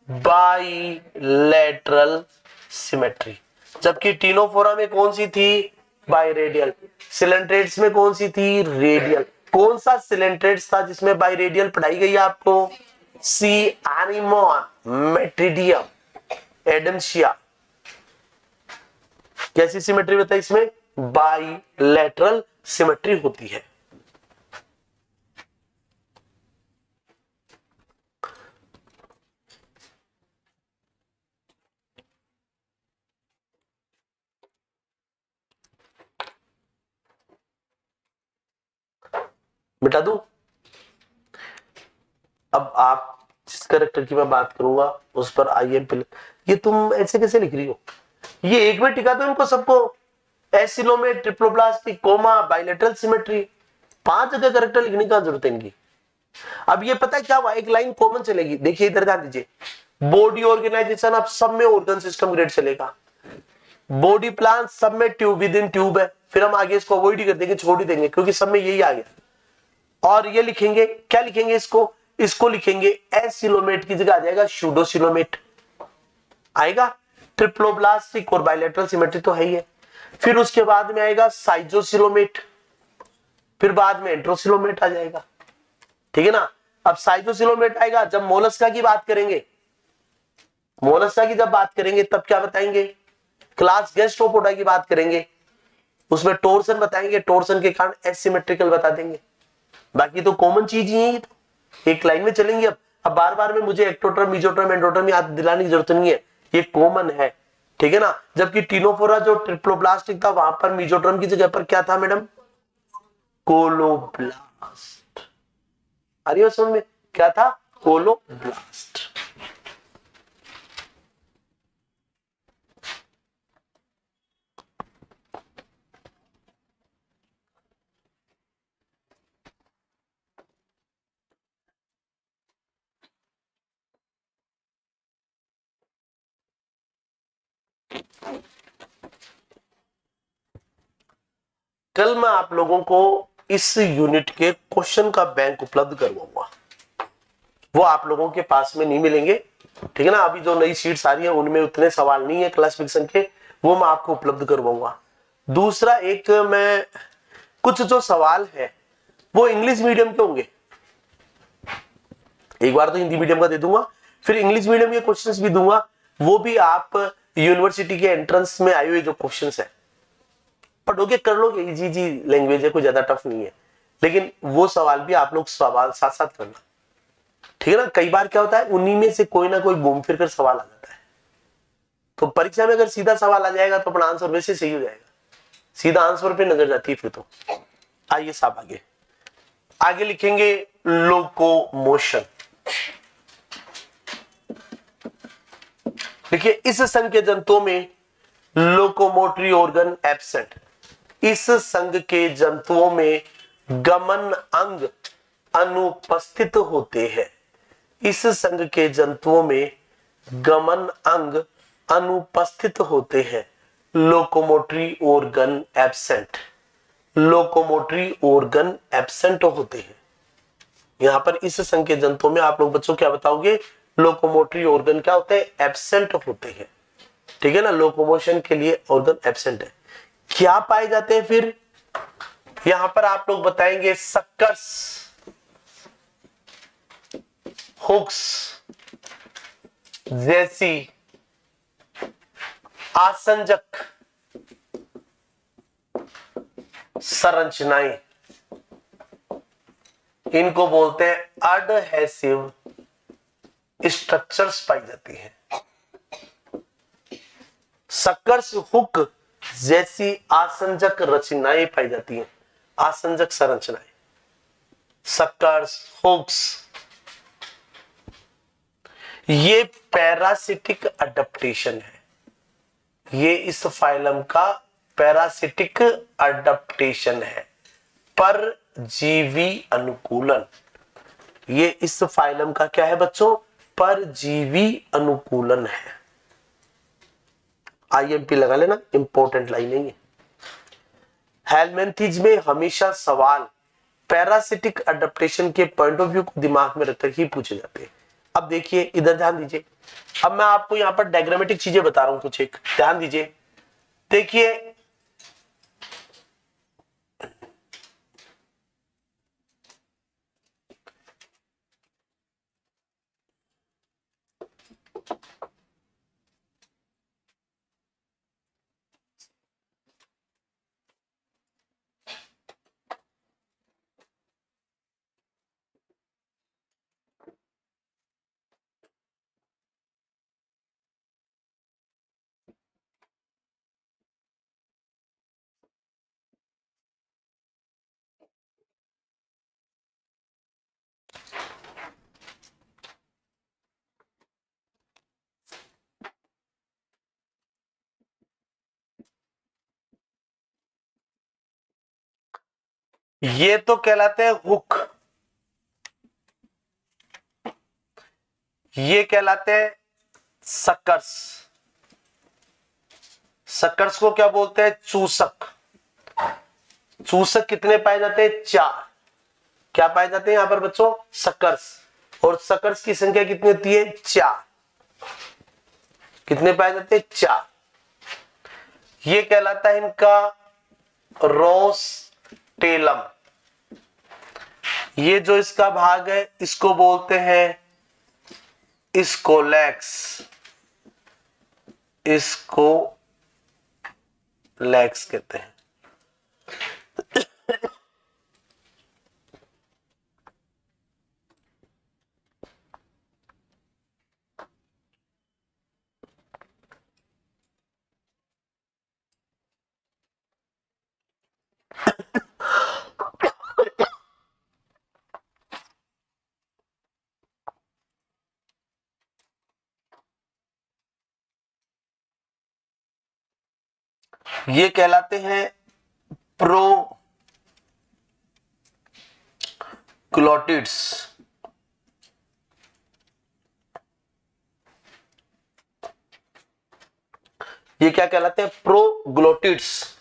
बाइलेटरल सिमेट्री। जबकि टीनोफोरा में कौन सी थी, बाइरेडियल। सिलेंट्रेट्स में कौन सी थी, रेडियल। कौन सा सिलेंट्रेट्स था जिसमें बाइरेडियल पढ़ाई गई आपको, सी एनिमोन, मेट्रिडियम, एडम्सिया। कैसी सिमेट्री बताई इसमें, बाइलेटरल सिमेट्री होती है। मिटा दूं? अब आप जिस कैरेक्टर की मैं बात करूंगा उस पर IM ये तुम ऐसे कैसे लिख रही हो, ये एक में टिका दो इनको सबको, acoelomate, triploblastic, comma, bilateral symmetry, 5 जगह कैरेक्टर लिखने की जरूरत है इनकी। अब ये पता है क्या हुआ, एक लाइन कॉमन चलेगी, देखिए इधर ध्यान दीजिए, बॉडी ऑर्गेनाइजेशन अब सब में ऑर्गन सिस्टम ग्रेड चलेगा, बॉडी प्लान सब में ट्यूब विद इन ट्यूब है, फिर हम आगे इसको अवॉइड ही कर देंगे, छोड़ ही देंगे क्योंकि सब में यही आ गया। और ये लिखेंगे, क्या लिखेंगे इसको लिखेंगे एसिलोमेट की जगह आ जाएगा सूडोसिलोमेट आएगा। ट्रिप्लोब्लास्टिक और बाइलेटरल सिमेट्री तो है ही है। फिर उसके बाद में आएगा साइजोसिलोमेट, फिर बाद में एंट्रोसिलोमेट आ जाएगा, ठीक है ना। अब साइजोसिलोमेट आएगा जब मोलस्का की बात करेंगे, मोलस्का की जब बात करेंगे तब क्या बताएंगे, क्लास गैस्ट्रोपोडा की बात करेंगे, उसमें टोर्सन बताएंगे, टोर्सन के कारण एसिमेट्रिकल बता देंगे। बाकी तो कॉमन चीज ही है, तो एक लाइन में चलेंगे। अब बार बार में मुझे एक्टोड्रम, मीजोड्रम, एंडोड्रम याद दिलाने की जरूरत नहीं है, ये कॉमन है, ठीक है ना। जबकि टीनोफोरा जो ट्रिप्लोब्लास्टिक था वहां पर मीजोड्रम की जगह पर क्या था मैडम, कोलोब्लास्ट। आ रही है समझ में, क्या था, कोलोब्लास्ट। कल मैं आप लोगों को इस यूनिट के क्वेश्चन का बैंक उपलब्ध करवाऊंगा, वो आप लोगों के पास में नहीं मिलेंगे, ठीक है ना। अभी जो नई शीट्स आ रही है उनमें उतने सवाल नहीं है क्लासिफिकेशन के, वो मैं आपको उपलब्ध करवाऊंगा। दूसरा एक मैं कुछ जो सवाल है वो इंग्लिश मीडियम के होंगे, एक बार तो हिंदी मीडियम का दे दूंगा, फिर इंग्लिश मीडियम के क्वेश्चंस भी दूंगा, वो भी आप यूनिवर्सिटी के एंट्रेंस में आए हुए जो क्वेश्चंस है पढ़ोगे, कर लोगे, इजी जी लैंग्वेज है, कोई ज्यादा टफ नहीं है, लेकिन वो सवाल भी आप लोग सवाल साथ साथ करना, ठीक है ना। कई बार क्या होता है उन्हीं में से कोई ना कोई घूम फिर कर सवाल आ जाता है, तो परीक्षा में अगर सीधा सवाल आ जाएगा तो अपना आंसर वैसे सही हो जाएगा, सीधा आंसर पे नजर जाती है फिर तो। आइए साहब आगे आगे लिखेंगे लोकोमोशन। देखिए इस संघ के जंतुओं में लोकोमोटरी ऑर्गन एब्सेंट, इस संघ के जंतुओं में गमन अंग अनुपस्थित होते हैं, इस संघ के जंतुओं में गमन अंग अनुपस्थित होते हैं, locomotory organ absent, locomotory organ absent होते हैं। यहां पर इस संघ के जंतुओं में आप लोग बच्चों क्या बताओगे, लोकोमोटरी ऑर्गन क्या होते हैं, एब्सेंट होते हैं, ठीक है ना। लोकोमोशन के लिए ऑर्गन एब्सेंट है। क्या पाए जाते हैं फिर, यहां पर आप लोग बताएंगे सक्कर्स, हुक्स जैसी आसंजक संरचनाएं, इनको बोलते हैं अडहेसिव स्ट्रक्चर्स पाई जाती है। सक्कर्स, हुक जैसी आसंजक रचनाएं पाई जाती हैं, आसंजक संरचनाएं, सक्कर्स, हुक्स। ये पैरासिटिक अडप्टेशन है, ये इस फाइलम का पैरासिटिक अडप्टेशन है, परजीवी अनुकूलन। ये इस फाइलम का क्या है बच्चों, परजीवी अनुकूलन है। IMP लगा लेना, इंपॉर्टेंट लाइन नहीं है। हेलमिंथिज में हमेशा सवाल पैरासिटिक अडेप्टेशन के पॉइंट ऑफ व्यू को दिमाग में रखकर ही पूछे जाते हैं। अब देखिए इधर ध्यान दीजिए, अब मैं आपको यहां पर डायग्रामेटिक चीजें बता रहा हूं कुछ, एक ध्यान दीजिए। देखिए ये तो कहलाते हैं हुक, ये कहलाते हैं सकर्स। सकर्स को क्या बोलते हैं? चूसक। चूसक कितने पाए जाते हैं? 4। क्या पाए जाते हैं यहां पर बच्चों? सकर्स। और सकर्स की संख्या कितनी होती है? 4। कितने पाए जाते हैं? 4। ये कहलाता है इनका रोस्टेलम। ये जो इसका भाग है इसको बोलते हैं स्कोलेक्स। इसको लेक्स कहते हैं। ये कहलाते हैं प्रोग्लोटिड्स। ये क्या कहलाते हैं? प्रोग्लोटिड्स।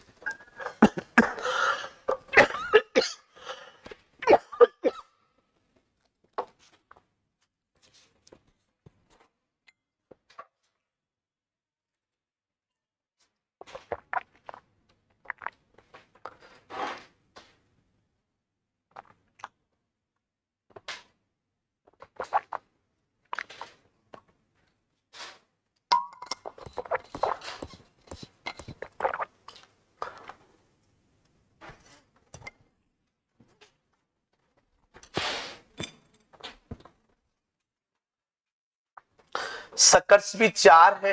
सकर्स भी 4 है,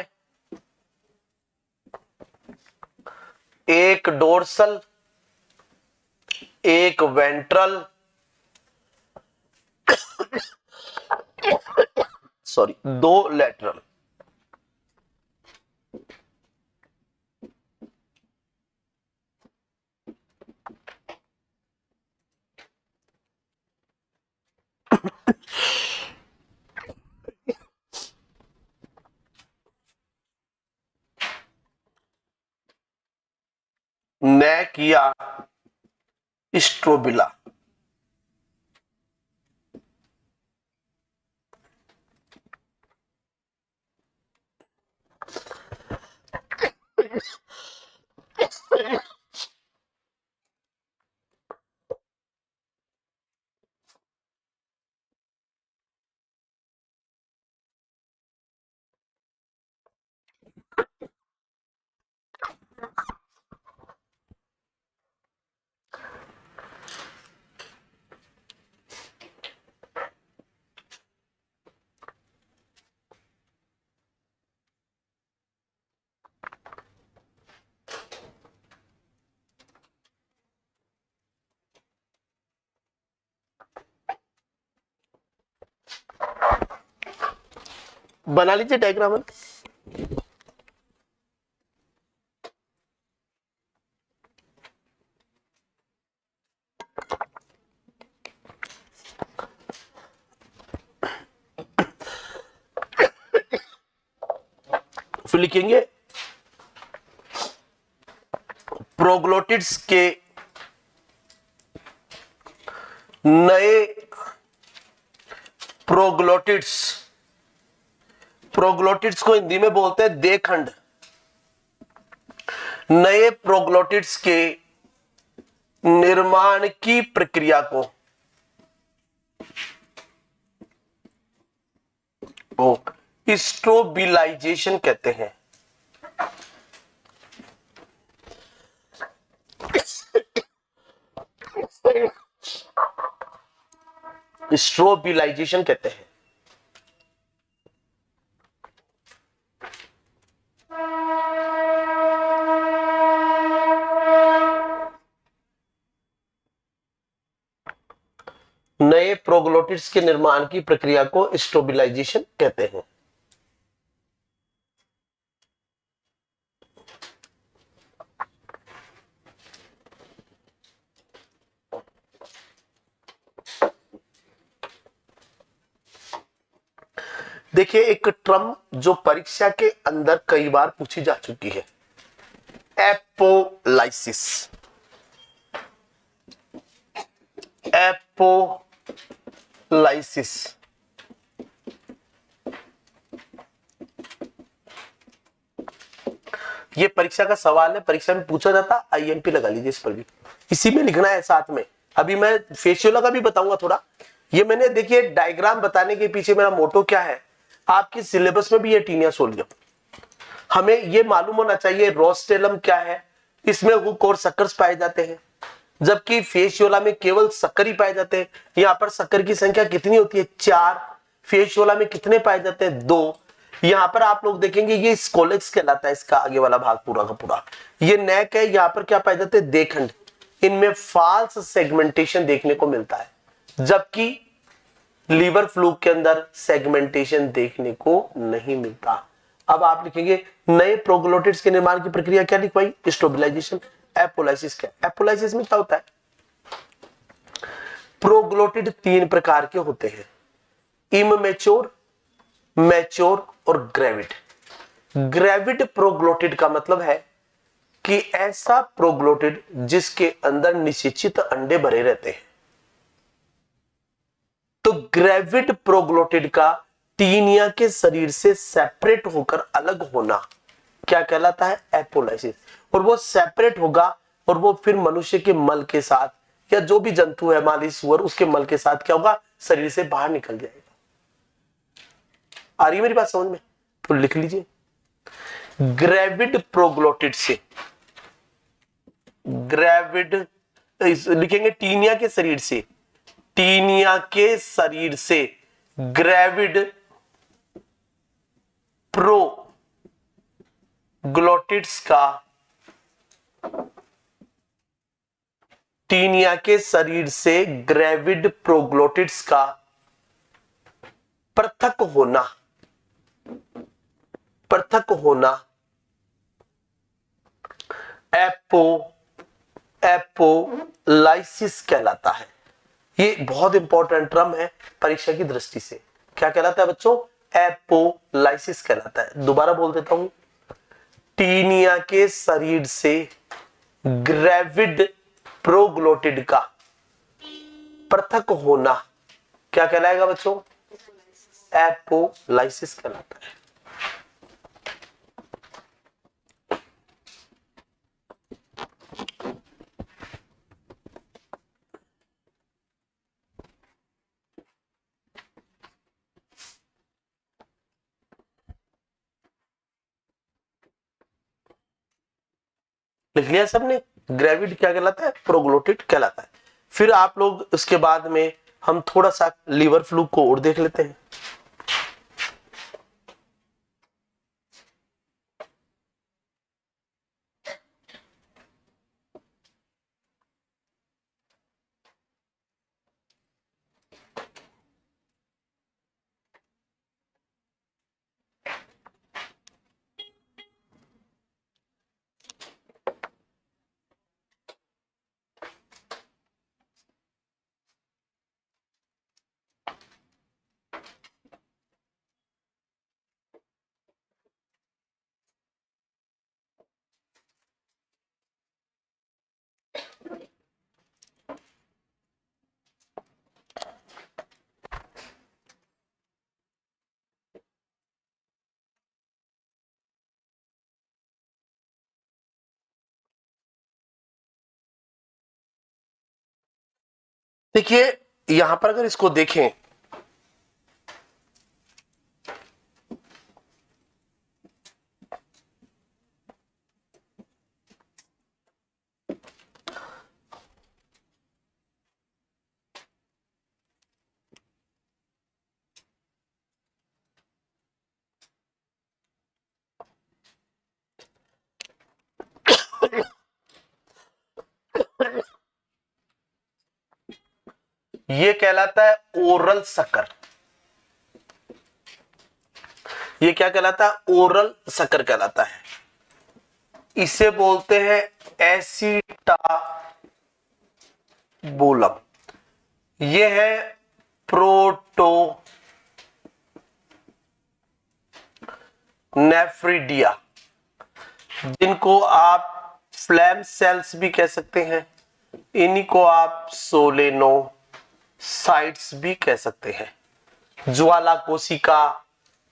एक डोर्सल, एक वेंट्रल, सॉरी 2 लेटरल। ने किया स्ट्रोबिला। बना लीजिए डायग्राम। फिर लिखेंगे प्रोग्लोटिड्स के नए प्रोग्लोटिड्स को हिंदी में बोलते हैं देखंड। नए प्रोग्लोटिड्स के निर्माण की प्रक्रिया को स्ट्रोबिलाइजेशन कहते हैं। स्ट्रोबिलाइजेशन कहते हैं। नए प्रोग्लोटिड्स के निर्माण की प्रक्रिया को स्ट्रोबिलाइजेशन कहते हैं। देखिए एक टर्म जो परीक्षा के अंदर कई बार पूछी जा चुकी है, एपोलाइसिस। एपोलाइसिस ये परीक्षा का सवाल है, परीक्षा में पूछा जाता, आईएमपी लगा लीजिए इस पर भी, इसी में लिखना है साथ में। अभी मैं फेशियोला का भी बताऊंगा थोड़ा। ये मैंने देखिए डायग्राम बताने के पीछे मेरा मोटो क्या है, आपके सिलेबस में भी ये टीनिया सोलियम, हमें ये मालूम होना चाहिए रोस्टेलम क्या है, इसमें हुक और सक्कर्स पाए जाते हैं, जबकि फेशियोला में केवल सक्कर ही पाए जाते हैं। यहाँ पर सक्कर की संख्या कितनी होती है, 4। फेशियोला में कितने पाए जाते हैं, 2। यहाँ पर आप लोग देखेंगे ये स्कोलेक्स कहलाता है, इसका आगे वाला भाग पूरा का पूरा। ये नेक है, यहाँ पर क्या पाए जाते हैं, देखंड। इनमें फाल्स सेगमेंटेशन देखने को मिलता है, जबकि लीवर फ्लूक के अंदर सेगमेंटेशन देखने को नहीं मिलता। अब आप लिखेंगे नए प्रोग्लोटिड्स के निर्माण की प्रक्रिया क्या लिखवाई, स्टोबिलाइजेशन। एपोलाइसिस क्या, एपोलाइसिस में क्या होता है, प्रोग्लोटिड 3 प्रकार के होते हैं, इममेच्योर, मैच्योर और ग्रेविड। ग्रेविड प्रोग्लोटिड का मतलब है कि ऐसा प्रोग्लोटिड जिसके अंदर निषेचित अंडे भरे रहते हैं। तो ग्रेविड प्रोग्लोटिड का टीनिया के शरीर से सेपरेट होकर अलग होना क्या कहलाता है, एपोलाइसिस। और वो सेपरेट होगा और वो फिर मनुष्य के मल के साथ या जो भी जंतु है, माली सुअर, उसके मल के साथ क्या होगा, शरीर से बाहर निकल जाएगा। आ रही है मेरी बात समझ में, तो लिख लीजिए ग्रेविड प्रोग्लोटिड से, ग्रेविड लिखेंगे टीनिया के शरीर से, टीनिया के शरीर से ग्रेविड प्रोग्लोटिड्स का, टीनिया के शरीर से ग्रेविड प्रोग्लोटिड्स का पृथक होना एपोलाइसिस कहलाता है। ये बहुत इंपॉर्टेंट टर्म है परीक्षा की दृष्टि से। क्या कहलाता है बच्चों, एपोलाइसिस कहलाता है। दोबारा बोल देता हूं, टीनिया के शरीर से ग्रेविड प्रोग्लोटिड का पृथक होना क्या कहलाएगा बच्चों, एपोलाइसिस कहलाता है। लिख लिया सबने, ग्रेविड क्या कहलाता है, प्रोग्लोटिड कहलाता है। फिर आप लोग उसके बाद में हम थोड़ा सा लीवर फ्लूक को और देख लेते हैं। देखिए यहां पर अगर इसको देखें, ये कहलाता है ओरल सकर। ये क्या कहलाता है? ओरल सकर कहलाता है। इसे बोलते हैं एसिटाबोलम। ये है प्रोटो नेफ्रिडिया, जिनको आप फ्लैम सेल्स भी कह सकते हैं, इन्हीं को आप सोलेनोसाइट्स भी कह सकते हैं। ज्वाला कोशिका,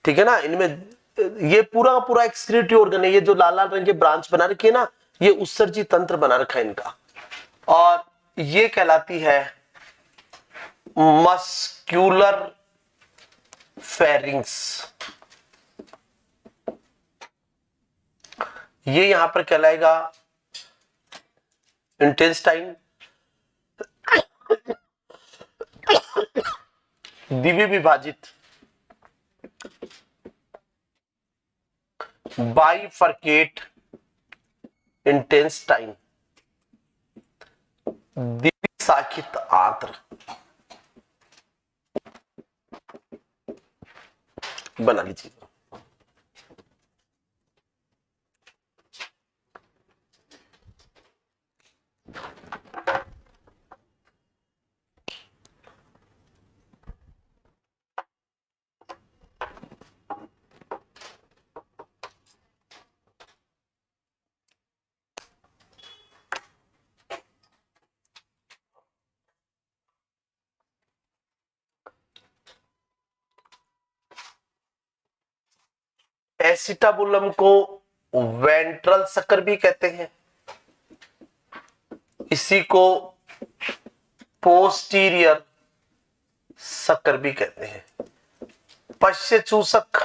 ठीक है ना, इनमें ये पूरा पूरा एक्सक्रीटरी ऑर्गन है। ये जो लाल लाल रंग के ब्रांच बना रखी है ना, ये उत्सर्जी तंत्र बना रखा है इनका, और ये कहलाती है मस्क्यूलर फेरिंग्स। ये यहां पर कहलाएगा इंटेस्टाइन। द्विवी विभाजित बाइफरकेट इंटेस्टाइन, द्विशाखित आंत्र बना लीजिए। एसिटाबुलम को वेंट्रल सकर भी कहते हैं, इसी को पोस्टीरियर सकर भी कहते हैं। पश्य चूसक,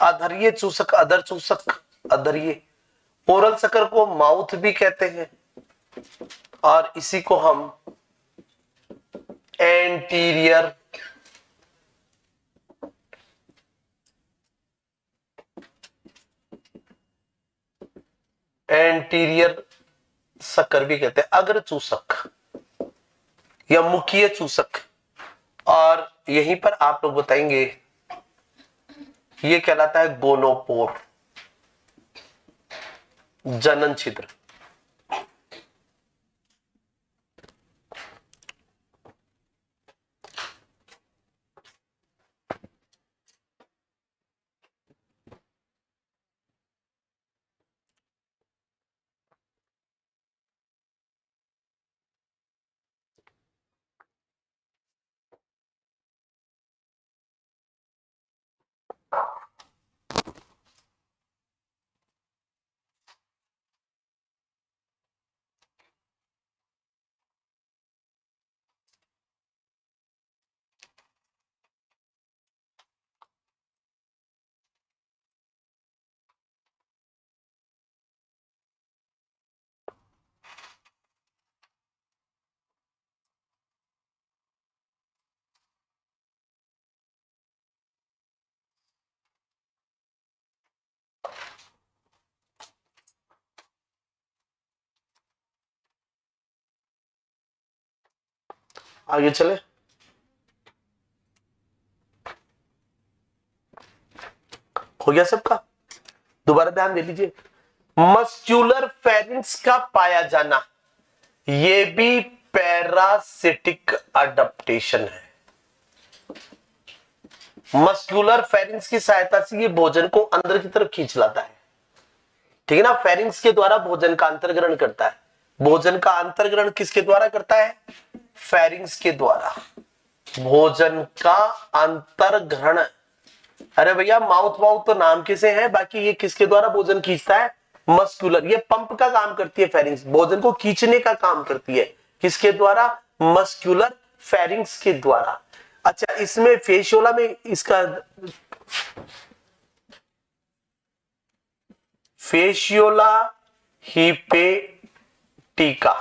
अधरीय चूसक, अधर चूसक, अधरीय। ओरल सकर को माउथ भी कहते हैं, और इसी को हम एंटीरियर सकर भी कहते हैं, अग्र चूसक या मुखीय चूसक। और यहीं पर आप लोग बताएंगे ये कहलाता है गोनोपोर, जनन छिद्र। आगे चले। हो गया सबका? दोबारा ध्यान दे लीजिए। मस्क्यूलर फेरिंक्स का पाया जाना, ये भी पैरासिटिक अडप्टेशन है। मस्क्यूलर फेरिंक्स की सहायता से ये भोजन को अंदर की तरफ खींच लाता है, ठीक है ना। फेरिंक्स के द्वारा भोजन का अंतर्ग्रहण करता है। भोजन का अंतर्ग्रहण किसके द्वारा करता है? फेरिंक्स के द्वारा भोजन का अंतर्ग्रहण। अरे भैया माउथ वाउथ तो नाम के से है, बाकी ये किसके द्वारा भोजन खींचता है? मस्कुलर। ये पंप का काम करती है फेरिंक्स, भोजन को खींचने का काम करती है। किसके द्वारा? मस्कुलर फेरिंग्स के द्वारा। अच्छा, इसमें फेशियोला में इसका फेशियोला हिपेटिका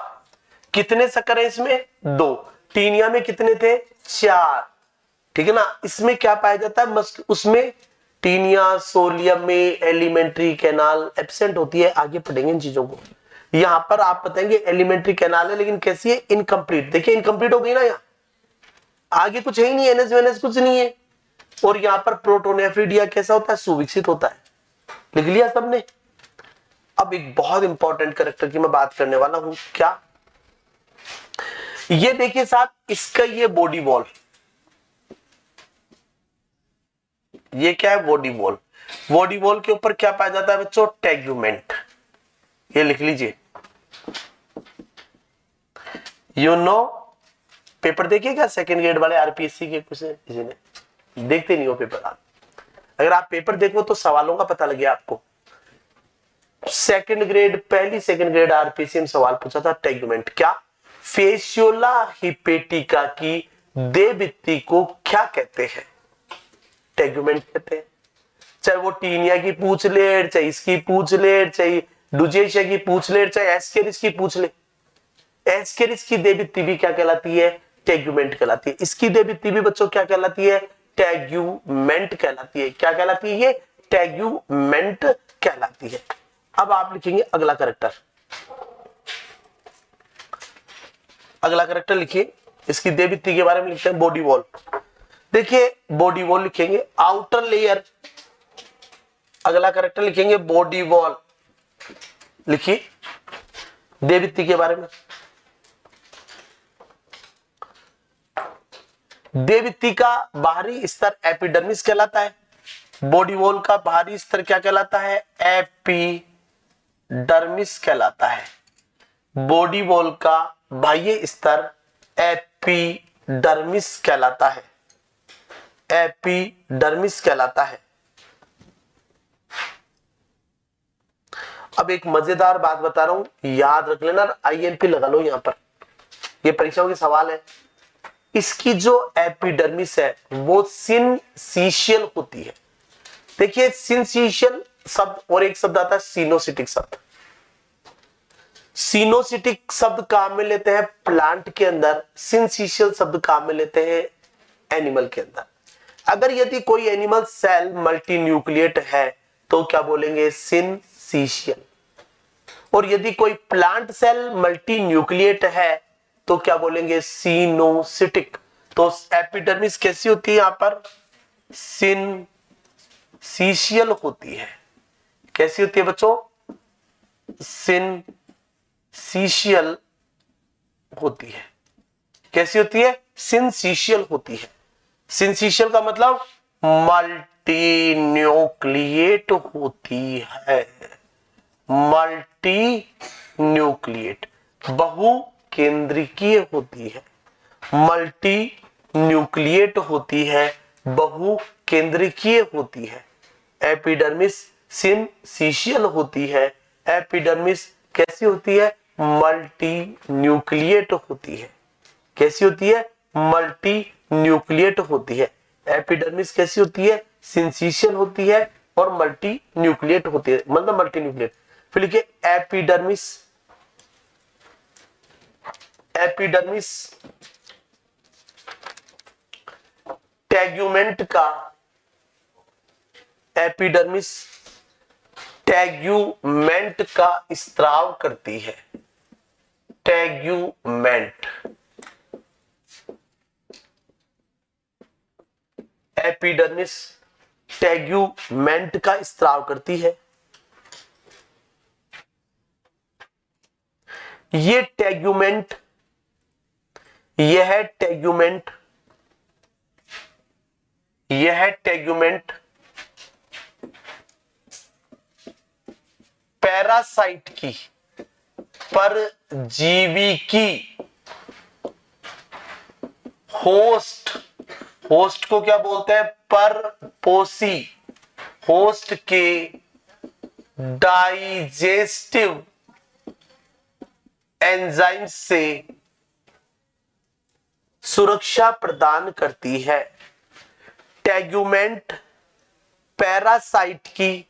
कितने सकर है इसमें? 2। टीनिया में कितने थे? 4। ठीक है ना। इसमें क्या पाया जाता है? उसमें टीनिया सोलियम में एलिमेंट्री कैनाल एब्सेंट होती है। आगे पढ़ेंगे इन चीजों को। यहां पर आप बताएंगे एलिमेंट्री कैनाल है, लेकिन कैसी है? इनकम्प्लीट। देखिए इनकम्प्लीट हो गई ना, यहाँ आगे कुछ है ही नहीं, एनएस वेनएस कुछ नहीं है। और यहाँ पर प्रोटोनेफ्रिडिया कैसा होता है? सुविकसित होता है। लिख लिया सबने? अब एक बहुत इंपॉर्टेंट कैरेक्टर की मैं बात करने वाला हूं। क्या? ये देखिए साहब, इसका ये बॉडी वॉल, ये क्या है? Body wall. बॉडी वॉल के ऊपर क्या पाया जाता है बच्चों? टेग्यूमेंट। ये लिख लीजिए। पेपर देखिए क्या सेकंड ग्रेड वाले आरपीएससी के? कुछ किसी ने देखते नहीं हो पेपर आप? अगर आप पेपर देखो तो सवालों का पता लगे आपको। सेकंड ग्रेड, पहली सेकंड ग्रेड आरपीएससी में सवाल पूछा था टेग्यूमेंट। क्या? फेशियोला हिपेटिका की देह भित्ति को क्या कहते हैं? टेग्यूमेंट कहते हैं। चाहे वो टीनिया की पूछ ले, चाहे इसकी पूछ ले, चाहे डुजेशिया की पूछ ले, चाहे एस्केरिस की पूछ ले। एस्केरिस की देह भित्ति भी क्या कहलाती है? टेग्यूमेंट कहलाती है। इसकी देह भित्ति भी बच्चों क्या कहलाती है? टेग्यूमेंट कहलाती है। क्या कहलाती है? ये टेग्यूमेंट कहलाती है। अब आप लिखेंगे अगला कैरेक्टर। अगला कैरेक्टर लिखिए, इसकी देह भित्ति के बारे में लिखते हैं बॉडी वॉल। देखिए बॉडी वॉल लिखेंगे, आउटर लेयर। अगला कैरेक्टर लिखेंगे बॉडी वॉल। लिखिए देह भित्ति के बारे में। देह भित्ति का बाहरी स्तर एपिडर्मिस कहलाता है। बॉडी वॉल का बाहरी स्तर क्या कहलाता है? एपिडर्मिस कहलाता है। बॉडी वॉल का बाह्य स्तर एपिडर्मिस कहलाता है। एपिडर्मिस कहलाता है। अब एक मजेदार बात बता रहा हूं, याद रख लेना, आईएनपी लगा लो यहां पर, ये परीक्षाओं के सवाल है। इसकी जो एपिडर्मिस है वो सिनसीशियल होती है। देखिए सिनसीशियल शब्द और एक शब्द आता है सिनोसिटिक शब्द। सिनोसिटिक शब्द काम में लेते हैं प्लांट के अंदर, सिनसीशियल शब्द काम में लेते हैं एनिमल के अंदर। अगर यदि कोई एनिमल सेल मल्टीन्यूक्लिएट है तो क्या बोलेंगे? सिनसीशियल। और यदि कोई प्लांट सेल मल्टीन्यूक्लिएट है तो क्या बोलेंगे? सिनोसिटिक। तो एपिडर्मिस कैसी होती है? यहां पर सिनसीशियल होती है। कैसी होती है बच्चों? सिनसीशियल होती है। कैसी होती है? सिनसीशियल होती है। सिनसीशियल का मतलब मल्टीन्यूक्लिएट होती है। मल्टीन्यूक्लिएट, बहु केंद्रिकीय होती है। मल्टी न्यूक्लिएट होती है, बहु केंद्रिकीय होती है। एपिडर्मिस सिनसीशियल होती है। एपिडर्मिस कैसी होती है? मल्टी न्यूक्लिएट होती है। कैसी होती है? मल्टी न्यूक्लिएट होती है। एपिडर्मिस कैसी होती है? सिनसीशियल होती है और मल्टी न्यूक्लिएट होती है, मतलब मल्टी न्यूक्लिएट। फिर लिखिए एपिडर्मिस। एपिडर्मिस टेग्यूमेंट का, एपिडर्मिस टेग्यूमेंट का स्त्राव करती है। टेग्यूमेंट, एपिडर्मिस टेग्यूमेंट का स्त्राव करती है। ये टेग्यूमेंट, यह टेग्यूमेंट, यह टेग्यूमेंट पैरासाइट की, परजीवी की होस्ट, होस्ट को क्या बोलते हैं? परपोषी। होस्ट के डाइजेस्टिव एंजाइम से सुरक्षा प्रदान करती है। टेगुमेंट पैरासाइट की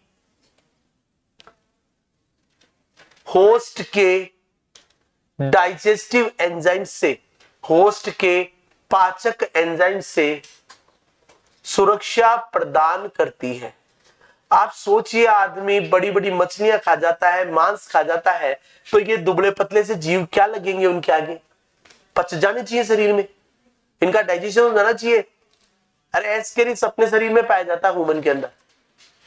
होस्ट के डाइजेस्टिव एंजाइम से, होस्ट के पाचक एंजाइम से सुरक्षा प्रदान करती है। आप सोचिए, आदमी बड़ी बड़ी मछलियां खा जाता है, मांस खा जाता है, तो ये दुबले पतले से जीव क्या लगेंगे उनके आगे? पच जाने चाहिए शरीर में, इनका डाइजेशन हो जाना चाहिए। अरे एस्केरिस अपने शरीर में पाया जाता है ह्यूमन के अंदर,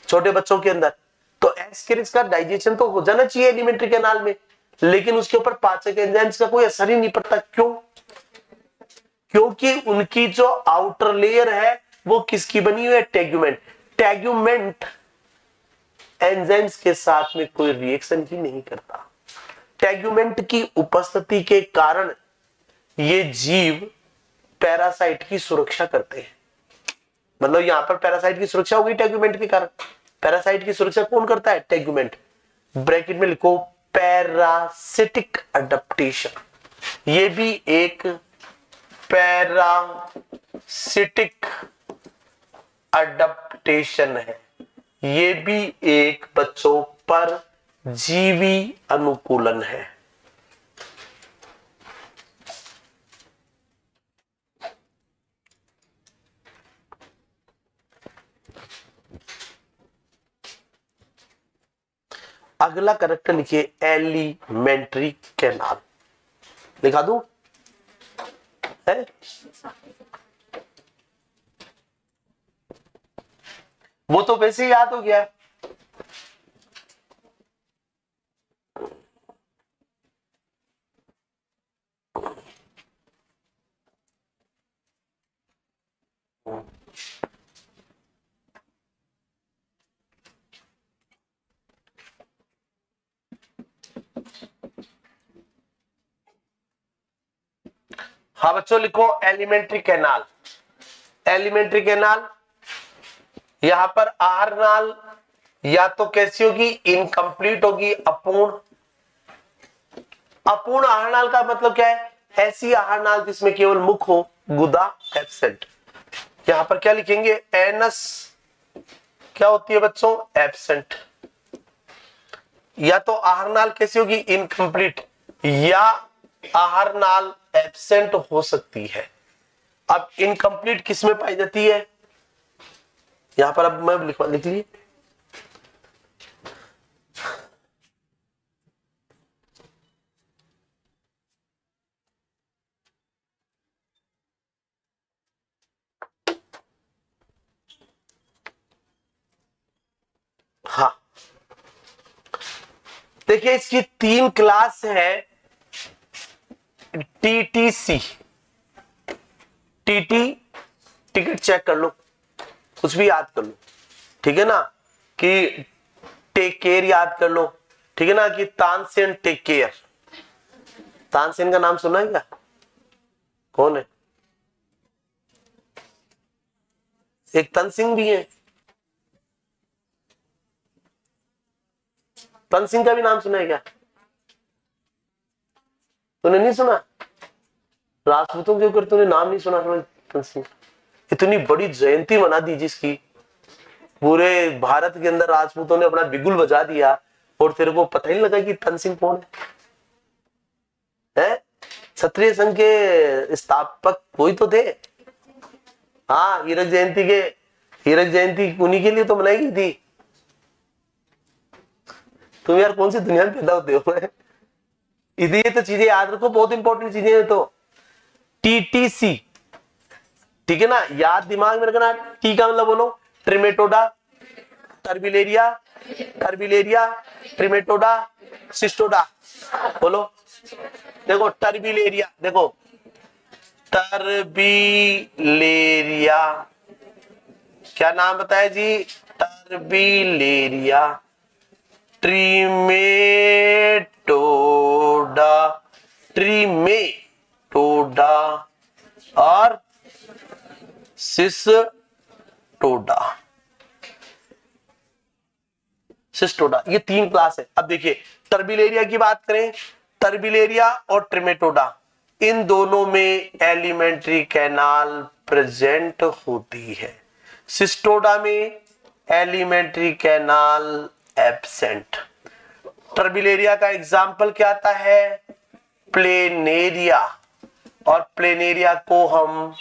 छोटे बच्चों के अंदर, तो एस्केरिस का डाइजेशन तो हो जाना चाहिए एलिमेंट्री कैनाल में, लेकिन उसके ऊपर पाचक एंजाइम्स का कोई असर ही नहीं पड़ता। क्यों? क्योंकि उनकी जो आउटर लेयर है वो किसकी बनी हुई है? टेगुमेंट। टेगुमेंट एंजाइम्स के साथ में कोई रिएक्शन ही नहीं करता। टेगुमेंट की उपस्थिति के कारण ये जीव पैरासाइट की सुरक्षा करते हैं। मतलब यहां पर पैरासाइट की सुरक्षा होगी टेगुमेंट के कारण। पैरासाइट की सुरक्षा कौन करता है? टेगुमेंट। ब्रैकेट में लिखो पैरासिटिक अडेप्टेशन। ये भी एक पैरासिटिक अडेप्टेशन है, ये भी एक बच्चों पर जीवी अनुकूलन है। अगला करेक्टर लिखिए एलिमेंट्री कैनाल। लिखा दूं? है? वो तो वैसे ही याद हो गया। हाँ बच्चों, लिखो एलिमेंट्री कैनाल। एलिमेंट्री कैनाल, यहां पर आहार नाल या तो कैसी होगी? इनकम्प्लीट होगी, अपूर्ण। अपूर्ण आहार नाल का मतलब क्या है? ऐसी आहार नाल जिसमें केवल मुख हो, गुदा एब्सेंट। यहां पर क्या लिखेंगे? एनस क्या होती है बच्चों? एब्सेंट। या तो आहार नाल कैसी होगी? इनकम्प्लीट, या आहार नाल एब्सेंट हो सकती है। अब इनकम्प्लीट किस में पाई जाती है? यहां पर अब मैं लिख लीजिए, हाँ देखिए इसकी 3 क्लास है। टीटीसी, टीटी टिकट चेक कर लो, कुछ भी याद कर लो, ठीक है ना, कि टेक केयर याद कर लो, ठीक है ना, कि तानसेन टेक केयर। तानसेन का नाम सुना है क्या? कौन है? एक तन सिंह भी है। तन सिंह का भी नाम सुना है क्या? तूने नहीं सुना? राजपूतों के ऊपर तूने नाम नहीं सुना? तन सिंह इतनी बड़ी जयंती मना दी जिसकी, पूरे भारत के अंदर राजपूतों ने अपना बिगुल बजा दिया, और तेरे को पता ही नहीं लगा कि तन सिंह कौन है? क्षत्रिय संघ के स्थापक वही तो थे। हाँ, हीरक जयंती उन्हीं के लिए तो मनाई गई थी। तुम यार कौन सी दुनिया में पैदा होते हो? ये तो चीजें याद रखो, बहुत इंपॉर्टेंट चीजें हैं। तो टीटीसी, ठीक है ना, याद दिमाग में रखना। टी का मतलब बोलो, ट्रिमेटोडा, टर्बिलेरिया, ट्रिमेटोडा, सिस्टोडा। बोलो, देखो टर्बिलेरिया, देखो टर्बिलेरिया, क्या नाम बताया जी? टर्बिलेरिया, ट्रिमेटोडा और सिस्टोडा, ये 3 क्लास है। अब देखिए टर्बिलेरिया की बात करें, टर्बिलेरिया और ट्रिमेटोडा, इन दोनों में एलिमेंट्री कैनाल प्रेजेंट होती है, सिस्टोडा में एलिमेंट्री कैनाल एब्सेंट। टर्बिलेरिया का एग्जाम्पल क्या आता है? प्लेनेरिया, और प्लेनेरिया को हम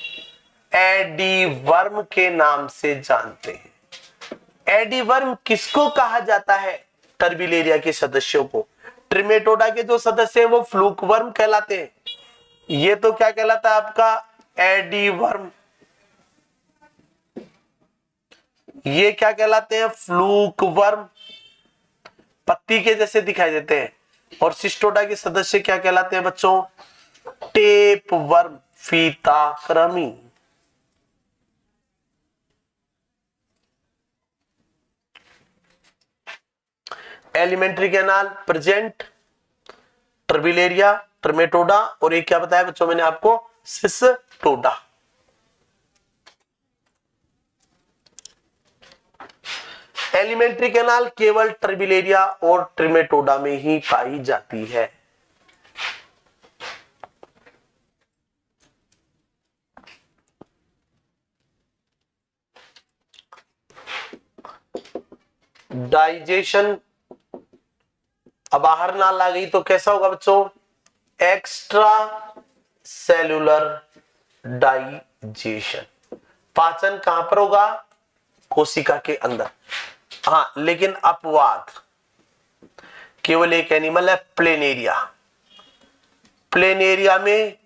एडी वर्म के नाम से जानते हैं। एडी वर्म किसको कहा जाता है? टर्बिलेरिया के सदस्यों को। ट्रिमेटोडा के जो सदस्य हैं वो फ्लूक वर्म कहलाते हैं। ये तो क्या कहलाता है आपका? एडी वर्म। ये क्या कहलाते हैं? फ्लूक वर्म, पत्ती के जैसे दिखाई देते हैं। और सिस्टोडा के सदस्य क्या कहलाते हैं बच्चों? टेप वर्म, फीताकृमी। Alimentary canal present turbellaria, trematoda, और एक क्या बताया बच्चों मैंने आपको? सिस्टोडा। एलिमेंट्री कैनाल केवल टर्बिलेरिया और ट्रिमेटोडा में ही पाई जाती है। डाइजेशन, अब बाहर नाल आ गई तो कैसा होगा बच्चों? Extra cellular digestion. पाचन कहां पर होगा? कोशिका के अंदर। हाँ, लेकिन अपवाद केवल एक एनिमल है, प्लेनेरिया। प्लेनेरिया में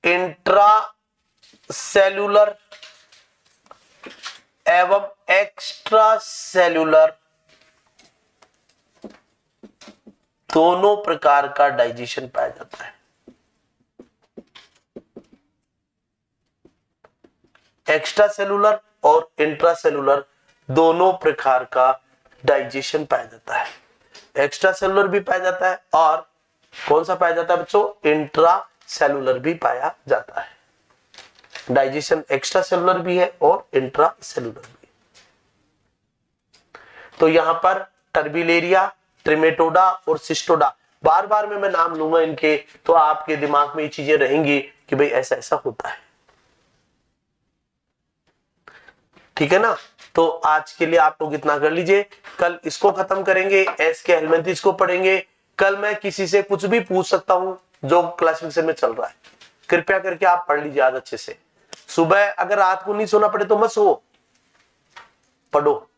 इंट्रा सेलुलर एवं एक्स्ट्रा सेलुलर दोनों प्रकार का डाइजेशन पाया जाता है। एक्स्ट्रा सेलुलर और इंट्रा सेलुलर दोनों प्रकार का डाइजेशन पाया जाता है। एक्स्ट्रा सेलुलर भी पाया जाता है और कौन सा पाया जाता है बच्चों? इंट्रा सेलुलर भी पाया जाता है। डाइजेशन एक्स्ट्रा सेलुलर भी है और इंट्रा सेलुलर भी। तो यहां पर टर्बिलेरिया, ट्रिमेटोडा और सिस्टोडा, बार बार मैं नाम लूंगा इनके, तो आपके दिमाग में ये चीजें रहेंगी कि भाई ऐसा ऐसा होता है। ठीक है ना? तो आज के लिए आप लोग इतना कर लीजिए, कल इसको खत्म करेंगे, एस के हेलमिंथ्स को पढ़ेंगे। कल मैं किसी से कुछ भी पूछ सकता हूं जो क्लासिफिकेशन में चल रहा है, कृपया करके आप पढ़ लीजिए आज अच्छे से। सुबह अगर रात को नहीं सोना पड़े तो मत सो, पढ़ो।